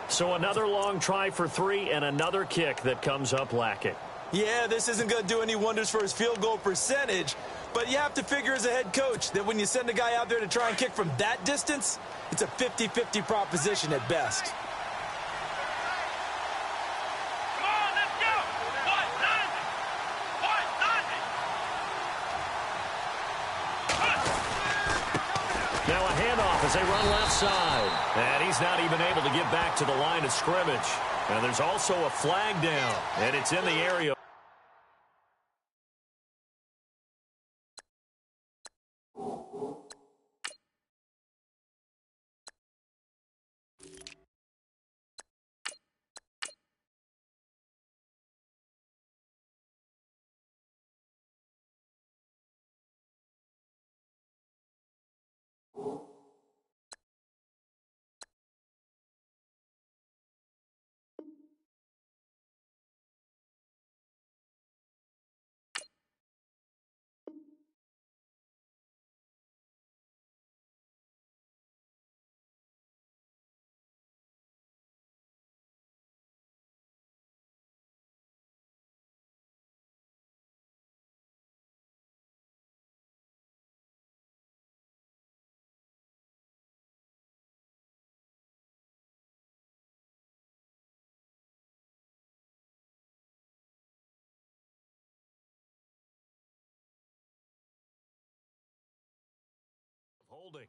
So another long try for 3 and another kick that comes up lacking. Yeah, this isn't going to do any wonders for his field goal percentage, but you have to figure as a head coach that when you send a guy out there to try and kick from that distance, it's a 50-50 proposition at best. Come on, let's go. What? Now a handoff as they run left side. And he's not even able to get back to the line of scrimmage. And there's also a flag down, and it's in the area. Holding.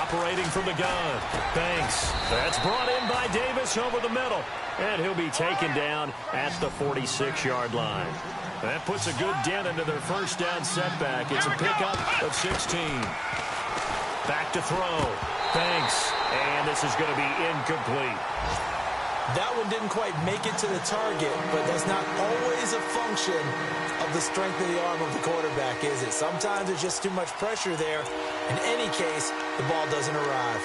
operating from the gun. Banks. That's brought in by Davis over the middle. And he'll be taken down at the 46-yard line. That puts a good dent into their first down setback. It's a pickup of 16. Back to throw. Banks. And this is going to be incomplete. That one didn't quite make it to the target, but that's not always a function of the strength of the arm of the quarterback, is it? Sometimes there's just too much pressure there. In any case, the ball doesn't arrive.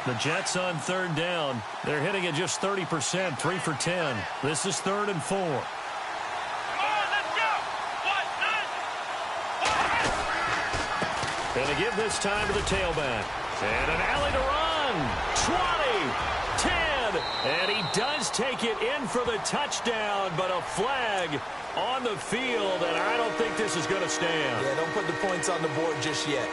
The Jets on third down. They're hitting at just 30%, 3 for 10. This is 3rd and 4. And they give this time to the tailback. And an alley to run. 20, 10. And he does take it in for the touchdown, but a flag on the field, and I don't think this is going to stand. Yeah, don't put the points on the board just yet.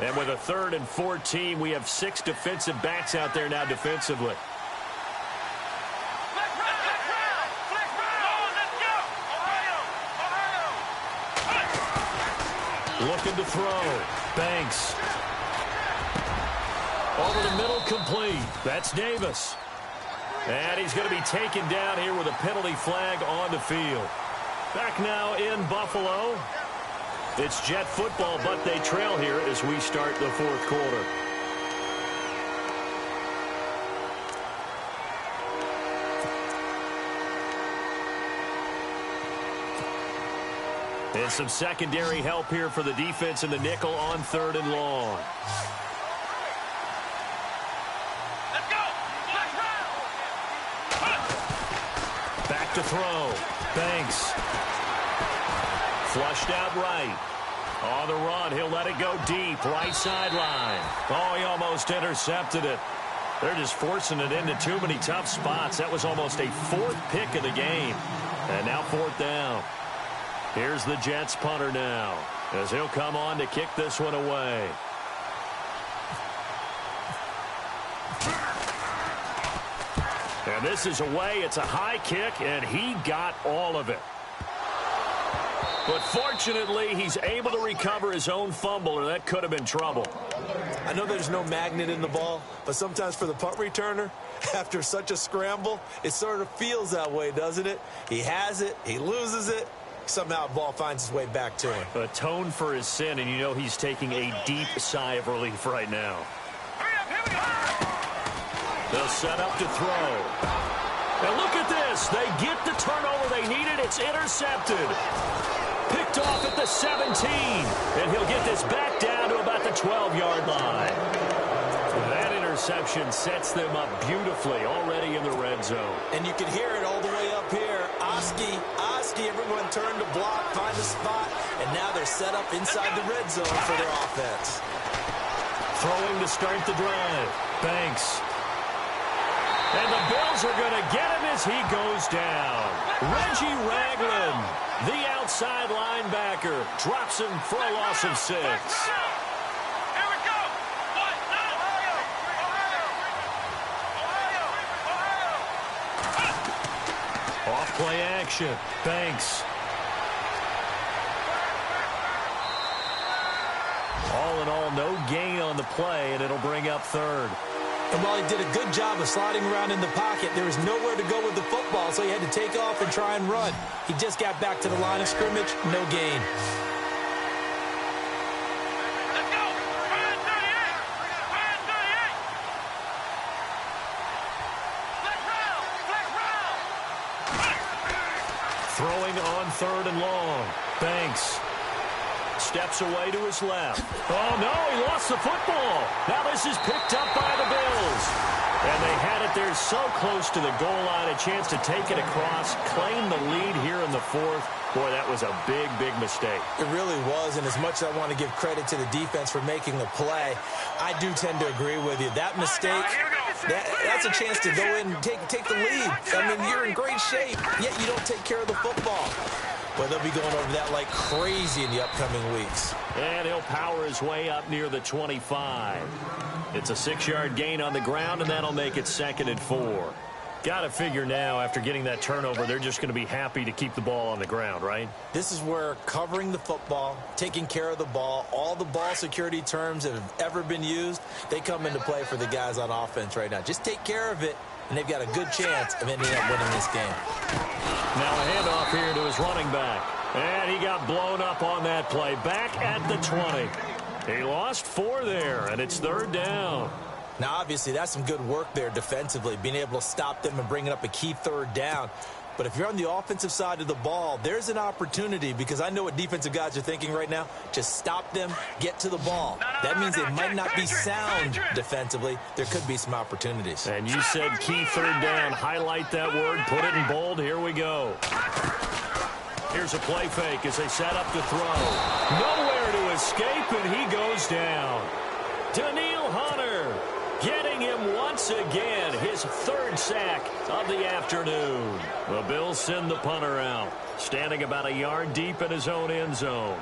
And with a 3rd and 14, we have 6 defensive backs out there now defensively. Looking to throw. Banks. Over the middle, complete. That's Davis. And he's going to be taken down here with a penalty flag on the field. Back now in Buffalo. It's Jet football, but they trail here as we start the 4th quarter. And some secondary help here for the defense in the nickel on 3rd and long. Let's go! Back to throw. Banks. Flushed out right. On the run, he'll let it go deep. Right sideline. Oh, he almost intercepted it. They're just forcing it into too many tough spots. That was almost a 4th pick of the game. And now 4th down. Here's the Jets punter now, as he'll come on to kick this one away. And this is away. It's a high kick, and he got all of it. But fortunately, he's able to recover his own fumble, or that could have been trouble. I know there's no magnet in the ball, but sometimes for the punt returner, after such a scramble, it sort of feels that way, doesn't it? He has it, he loses it. Somehow the ball finds its way back to him. Atone for his sin, and you know he's taking a deep sigh of relief right now. They'll set up to throw. And look at this. They get the turnover they needed. It's intercepted. Picked off at the 17. And he'll get this back down to about the 12-yard line. That interception sets them up beautifully already in the red zone. And you can hear it all the way up here. Oski, everyone turned to block, find a spot, and now they're set up inside the red zone for their offense. Throwing to start the drive. Banks. And the Bills are going to get him as he goes down. Reggie Ragland, the outside linebacker, drops him for a loss of 6. Off-play action. Banks. All in all, no gain on the play, and it'll bring up 3rd. And while he did a good job of sliding around in the pocket, there was nowhere to go with the football, so he had to take off and try and run. He just got back to the line of scrimmage, no gain. Let's go! Ryan 38! Ryan 38! Flex round! Throwing on 3rd and long. Banks. Steps away to his left. Oh, no, he lost the football. Now this is picked up by the Bills. And they had it there so close to the goal line, a chance to take it across, claim the lead here in the 4th. Boy, that was a big, big mistake. It really was, and as much as I want to give credit to the defense for making the play, I do tend to agree with you. That mistake, that's a chance to go in and take the lead. I mean, you're in great shape, yet you don't take care of the football. But they'll be going over that like crazy in the upcoming weeks. And he'll power his way up near the 25. It's a 6-yard gain on the ground, and that'll make it 2nd and 4. Got to figure now, after getting that turnover, they're just going to be happy to keep the ball on the ground, right? This is where covering the football, taking care of the ball, all the ball security terms that have ever been used, they come into play for the guys on offense right now. Just take care of it, and they've got a good chance of ending up winning this game. Now a handoff here to his running back. And he got blown up on that play. Back at the 20. He lost 4 there, and it's 3rd down. Now, obviously, that's some good work there defensively, being able to stop them and bringing up a key 3rd down. But if you're on the offensive side of the ball, there's an opportunity, because I know what defensive guys are thinking right now. Just stop them, get to the ball. That means they might not be sound defensively. There could be some opportunities. And you said key 3rd down. Highlight that word. Put it in bold. Here we go. Here's a play fake as they set up to throw. Nowhere to escape, and he goes down. Daniil Hunter getting him once again, his 3rd sack of the afternoon. The Bills send the punter out, standing about a yard deep in his own end zone.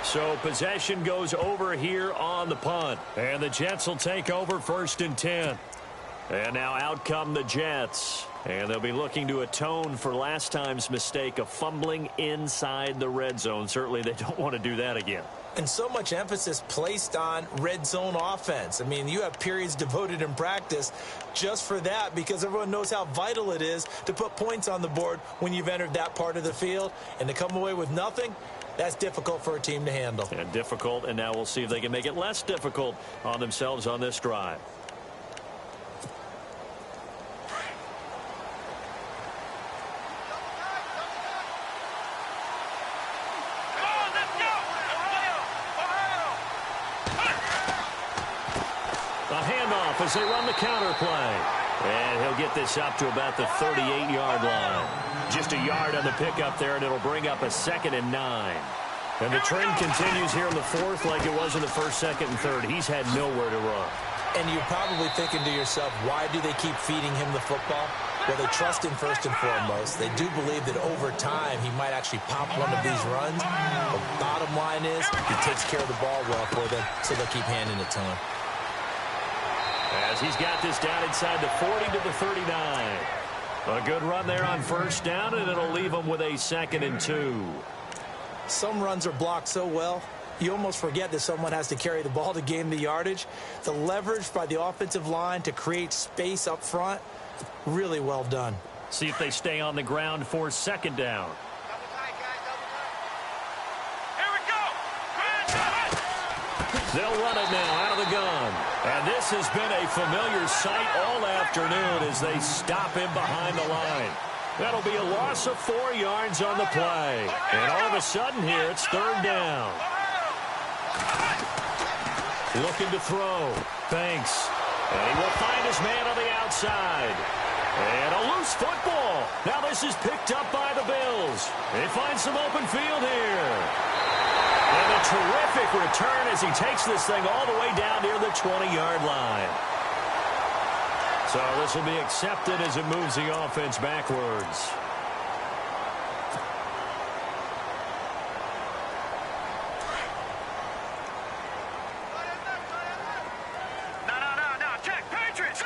So possession goes over here on the punt. And the Jets will take over 1st and 10. And now out come the Jets. And they'll be looking to atone for last time's mistake of fumbling inside the red zone. Certainly they don't want to do that again. And so much emphasis placed on red zone offense. I mean, you have periods devoted in practice just for that, because everyone knows how vital it is to put points on the board when you've entered that part of the field. And to come away with nothing, that's difficult for a team to handle. And difficult, and now we'll see if they can make it less difficult on themselves on this drive. As they run the counter play. And he'll get this up to about the 38-yard line. Just a yard on the pickup there, and it'll bring up a 2nd and 9. And the trend continues here in the 4th like it was in the 1st, 2nd, and 3rd. He's had nowhere to run. And you're probably thinking to yourself, why do they keep feeding him the football? Well, they trust him first and foremost. They do believe that over time he might actually pop one of these runs. The bottom line is he takes care of the ball well for them, so they'll keep handing it to him. As he's got this down inside the 40 to the 39. A good run there on 1st down, and it'll leave him with a 2nd and 2. Some runs are blocked so well, you almost forget that someone has to carry the ball to gain the yardage. The leverage by the offensive line to create space up front, really well done. See if they stay on the ground for 2nd down. They'll run it now out of the gun. And this has been a familiar sight all afternoon as they stop him behind the line. That'll be a loss of 4 yards on the play. And all of a sudden here, it's 3rd down. Looking to throw. Thanks. And he will find his man on the outside. And a loose football. Now this is picked up by the Bills. They find some open field here. And a terrific return as he takes this thing all the way down near the 20-yard line. So this will be accepted as it moves the offense backwards. No. Check. Patriots.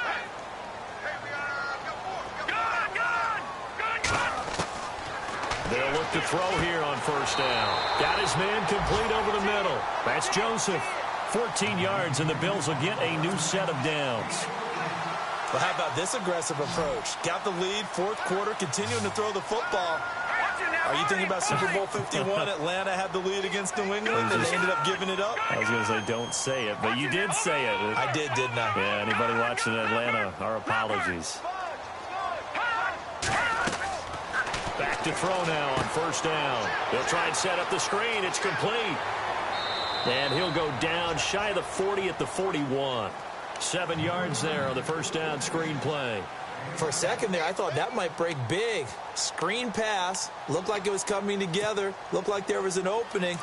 They'll look to throw here on 1st down. Got his man complete over the middle. That's Joseph. 14 yards, and the Bills will get a new set of downs. Well, how about this aggressive approach? Got the lead, 4th quarter, continuing to throw the football. Are you thinking about Super Bowl 51? Atlanta had the lead against New England, and they ended up giving it up? I was going to say don't say it, but you did say it. I did, didn't I? Yeah, anybody watching Atlanta, our apologies. Back to throw now on 1st down. They'll try and set up the screen. It's complete. And he'll go down shy of the 40 at the 41. 7 yards there on the 1st down screen play. For a second there, I thought that might break big. Screen pass. Looked like it was coming together. Looked like there was an opening.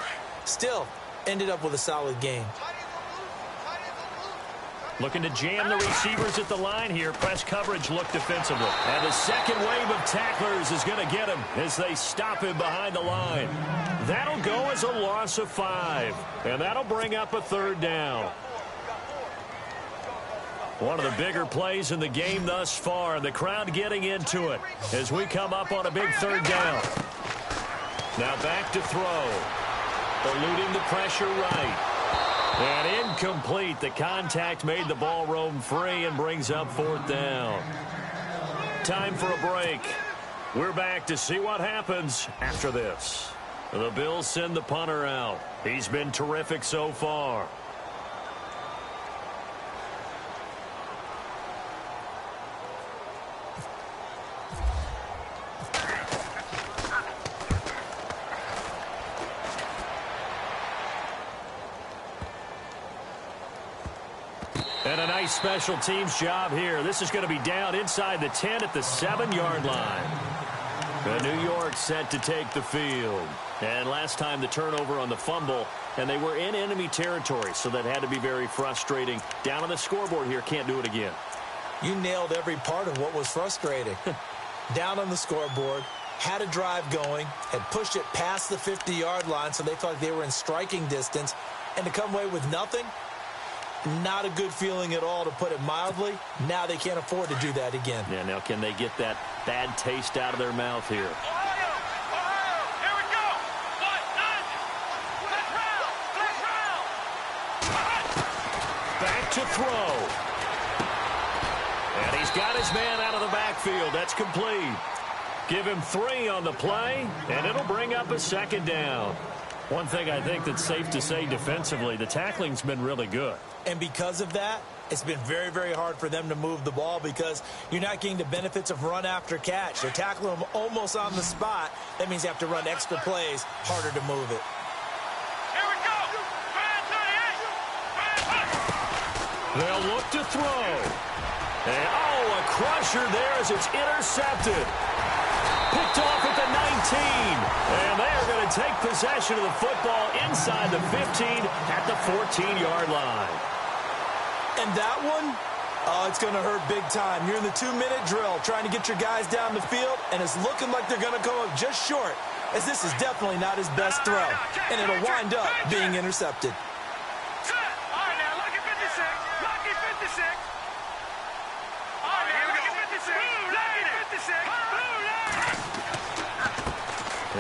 Still, ended up with a solid game. Looking to jam the receivers at the line here. Press coverage look defensively. And the second wave of tacklers is going to get him as they stop him behind the line. That'll go as a loss of 5. And that'll bring up a 3rd down. One of the bigger plays in the game thus far. The crowd getting into it as we come up on a big 3rd down. Now back to throw. Eluding the pressure right. And incomplete. The contact made the ball roam free and brings up 4th down. Time for a break. We're back to see what happens after this. The Bills send the punter out. He's been terrific so far. And a nice special teams job here. This is going to be down inside the 10 at the 7-yard line. The New York set to take the field. And last time the turnover on the fumble, and they were in enemy territory, so that had to be very frustrating. Down on the scoreboard here, can't do it again. You nailed every part of what was frustrating. Down on the scoreboard, had a drive going, had pushed it past the 50-yard line, so they thought they were in striking distance, and to come away with nothing, not a good feeling at all, to put it mildly. Now they can't afford to do that again. Yeah, now can they get that bad taste out of their mouth here? Ohio! Here we go! Let's round! Back to throw. And he's got his man out of the backfield. That's complete. Give him 3 on the play, and it'll bring up a 2nd down. One thing I think that's safe to say defensively, the tackling's been really good. And because of that, it's been very, very hard for them to move the ball because you're not getting the benefits of run after catch. They're tackling them almost on the spot. That means they have to run extra plays, harder to move it. Here we go! They'll look to throw. And, a crusher there as it's intercepted. Picked off at the 19. And they are going to take possession of the football inside the 15 at the 14-yard line. And that one, it's going to hurt big time. You're in the 2-minute drill trying to get your guys down the field, and it's looking like they're going to come up just short, as this is definitely not his best throw. And it'll wind up being intercepted. All right, now, lucky 56. Lucky 56. All right, now, lucky 56. Lucky 56.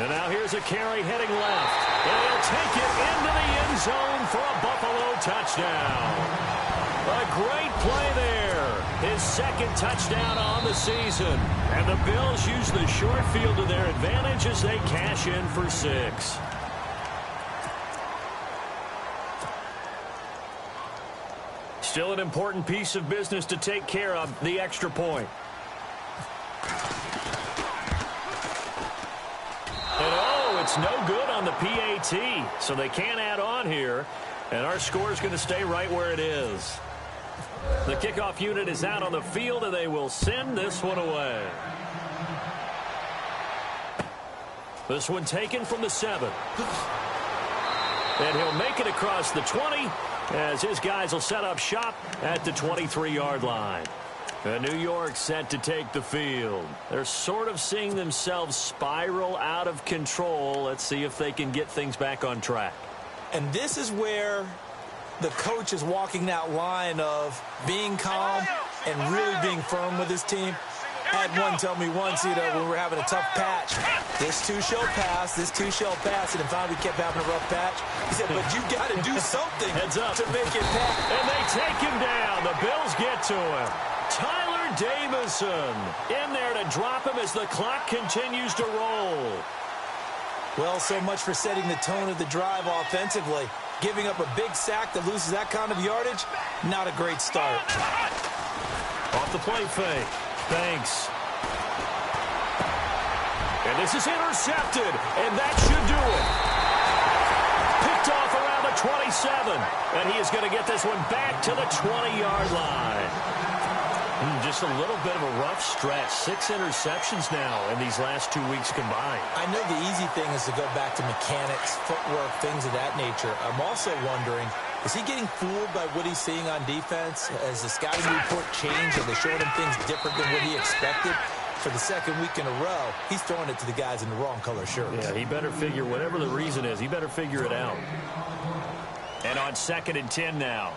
And now here's a carry heading left. And he'll take it into the end zone for a Buffalo touchdown. A great play there. His 2nd touchdown on the season. And the Bills use the short field to their advantage as they cash in for 6. Still an important piece of business to take care of, the extra point. And it's no good on the PAT, so they can't add on here. And our score is going to stay right where it is. The kickoff unit is out on the field, and they will send this one away. This one taken from the 7. And he'll make it across the 20 as his guys will set up shop at the 23-yard line. New York set to take the field. They're sort of seeing themselves spiral out of control. Let's see if they can get things back on track. And this is where the coach is walking that line of being calm and really being firm with his team. I had one tell me once, when we were having a tough patch, this too shall pass, this too shall pass, and then finally we kept having a rough patch. He said, but you got to do something Heads up. to make it pass. And they take him down. The Bills get to him. Tyler Davison in there to drop him as the clock continues to roll. Well, so much for setting the tone of the drive offensively. Giving up a big sack that loses that kind of yardage, not a great start. Off the play fake. Thanks. And this is intercepted, and that should do it. Picked off around the 27, and he is going to get this one back to the 20-yard line. Just a little bit of a rough stretch. 6 interceptions now in these last 2 weeks combined. I know the easy thing is to go back to mechanics, footwork, things of that nature. I'm also wondering, is he getting fooled by what he's seeing on defense? Has the scouting report changed? Are they showing him things different than what he expected? For the second week in a row, he's throwing it to the guys in the wrong color shirts. Yeah, he better figure, whatever the reason is, he better figure it out. And on 2nd and 10 now.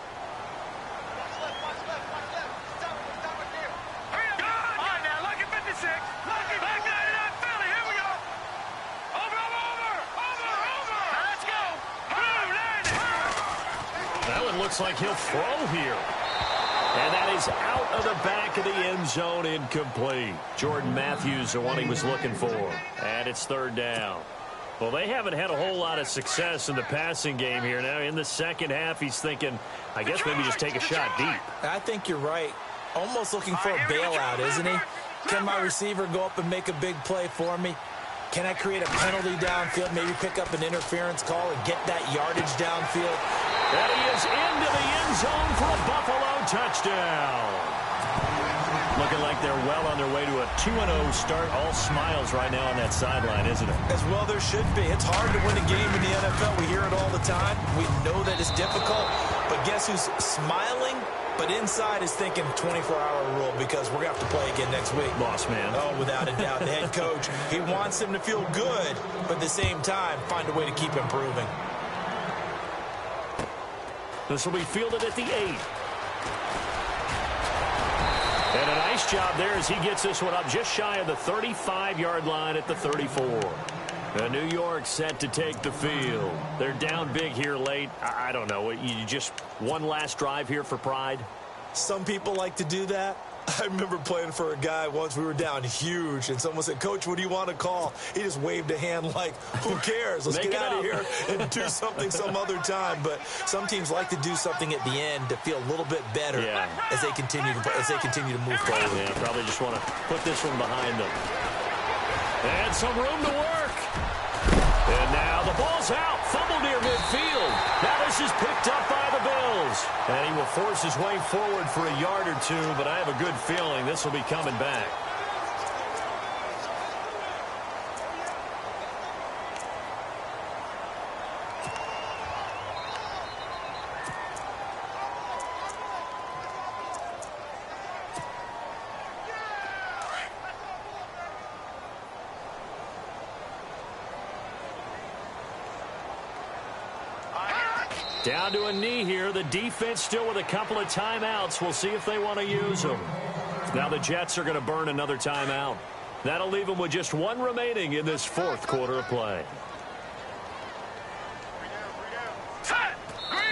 Looks like he'll throw here. And that is out of the back of the end zone, incomplete. Jordan Matthews, the one he was looking for. And it's 3rd down. Well, they haven't had a whole lot of success in the passing game here. Now, in the second half, he's thinking, I guess maybe just take a shot deep. I think you're right. Almost looking for a bailout, isn't he? Can my receiver go up and make a big play for me? Can I create a penalty downfield, maybe pick up an interference call and get that yardage downfield? And he is into the end zone for a Buffalo touchdown. Looking like they're well on their way to a 2-0 start. All smiles right now on that sideline, isn't it? As well there should be. It's hard to win a game in the NFL. We hear it all the time. We know that it's difficult. But guess who's smiling? But inside is thinking 24-hour rule because we're going to have to play again next week. Lost man. Oh, without a doubt. The head coach, he wants him to feel good, but at the same time, find a way to keep improving. This will be fielded at the 8. And a nice job there as he gets this one up just shy of the 35-yard line at the 34. New York set to take the field. They're down big here late. I don't know. You just one last drive here for pride? Some people like to do that. I remember playing for a guy once. We were down huge, and someone said, Coach, what do you want to call? He just waved a hand like, who cares? Let's get out of here and do something some other time. But some teams like to do something at the end to feel a little bit better as they continue to move forward. Yeah, probably just want to put this one behind them. And some room to work. And now the ball's out. Fumble near midfield. Now this is picked up by the Bills. And he will force his way forward for a yard or two, but I have a good feeling this will be coming back. Down to a knee here. The defense still with a couple of timeouts. We'll see if they want to use them. Now the Jets are going to burn another timeout. That'll leave them with just one remaining in this 4th quarter of play.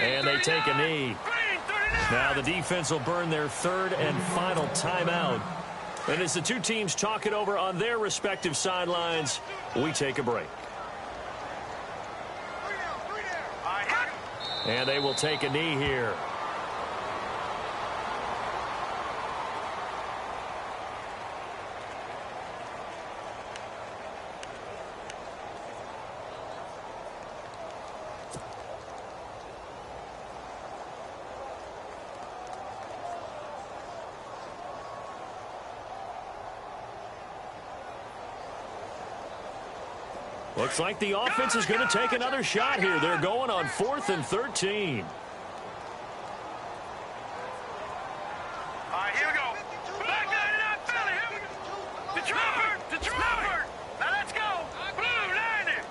And they take a knee. Now the defense will burn their 3rd and final timeout. And as the two teams talk it over on their respective sidelines, we take a break. And they will take a knee here. Looks like the offense is going to take another shot here. They're going on 4th and 13. All right, here we go. Back there in that belly. Here we go. Detroit. Now let's go. Blue 90.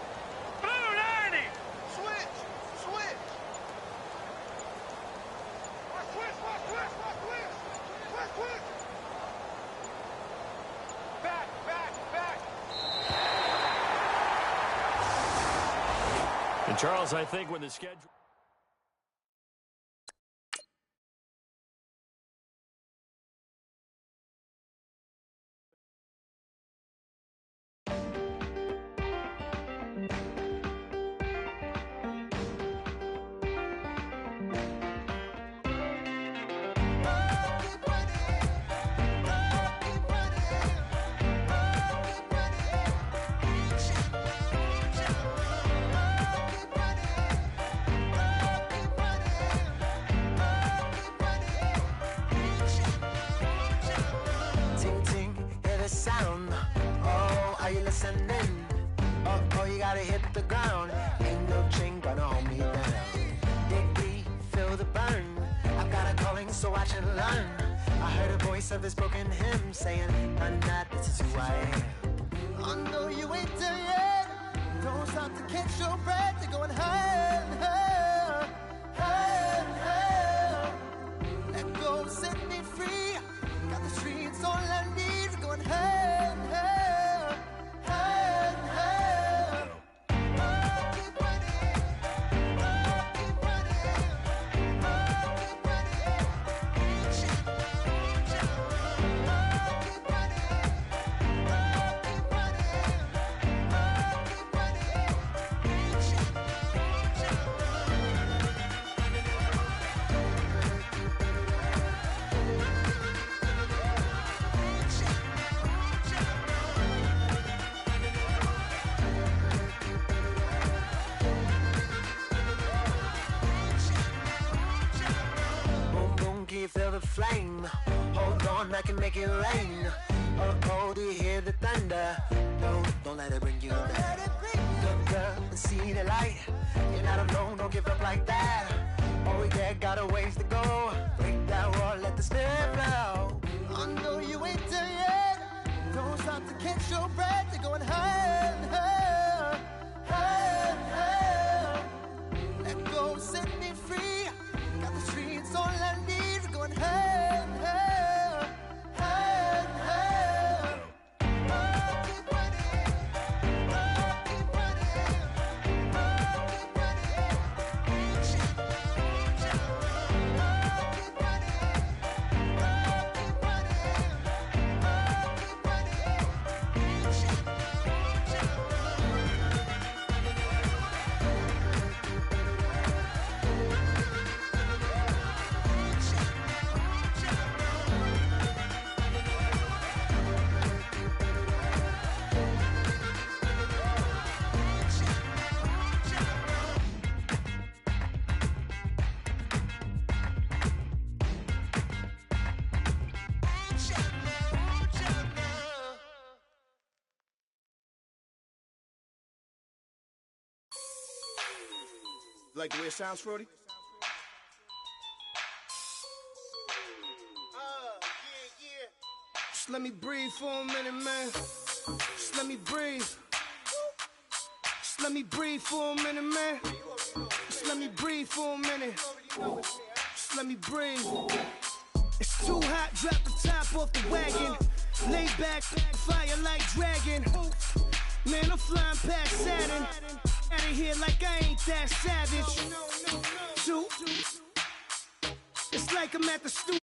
Blue 90. Switch. Back. And Charles, I think when the schedule... ascending. Oh, you gotta hit the ground. Ain't no chain gonna hold me down. Dig deep, feel the burn. I've got a calling, so watch and learn. I heard a voice of his broken hymn saying, "I'm not, this is who I am." I know you ain't there yet. Don't stop to catch your breath. You're going higher and higher, higher and higher. Let go, set me free. Got the streets all I need. Going higher and higher, higher and higher. Oh, keep running. Oh, keep running. Oh, keep running. Reach out, reach out. Oh, keep running. Oh, keep running. Oh, keep running. Reach out, reach out. Boom, boom, can you feel the flame? Hold on, I can make it rain. Oh, do you hear the thunder? Don't let it bring you down. Look up and see the light. You're not alone, don't give up like that. Oh yeah, got a ways to go. Break that wall, let the spirit flow. I know you ain't there yet. Don't stop to catch your breath. You're going higher and higher, higher and higher. Let go, set me free. Got the streets all I need. Going higher and higher, higher and higher. Oh, keep running. Oh, keep running. Oh, keep running. Reach out, reach out. Oh, keep running. Oh, keep running. Oh, keep running. Reach out, reach out. Like the way it sounds, Frody? Just let me breathe for a minute, man. Just let me breathe. Just let me breathe for a minute, man. Just let me breathe for a minute. Just let me breathe. It's too hot, drop the top off the wagon. Lay back, fire like dragon. Man, I'm flying past Saturn. Out of here like I ain't that savage. Two. It's like I'm at the studio.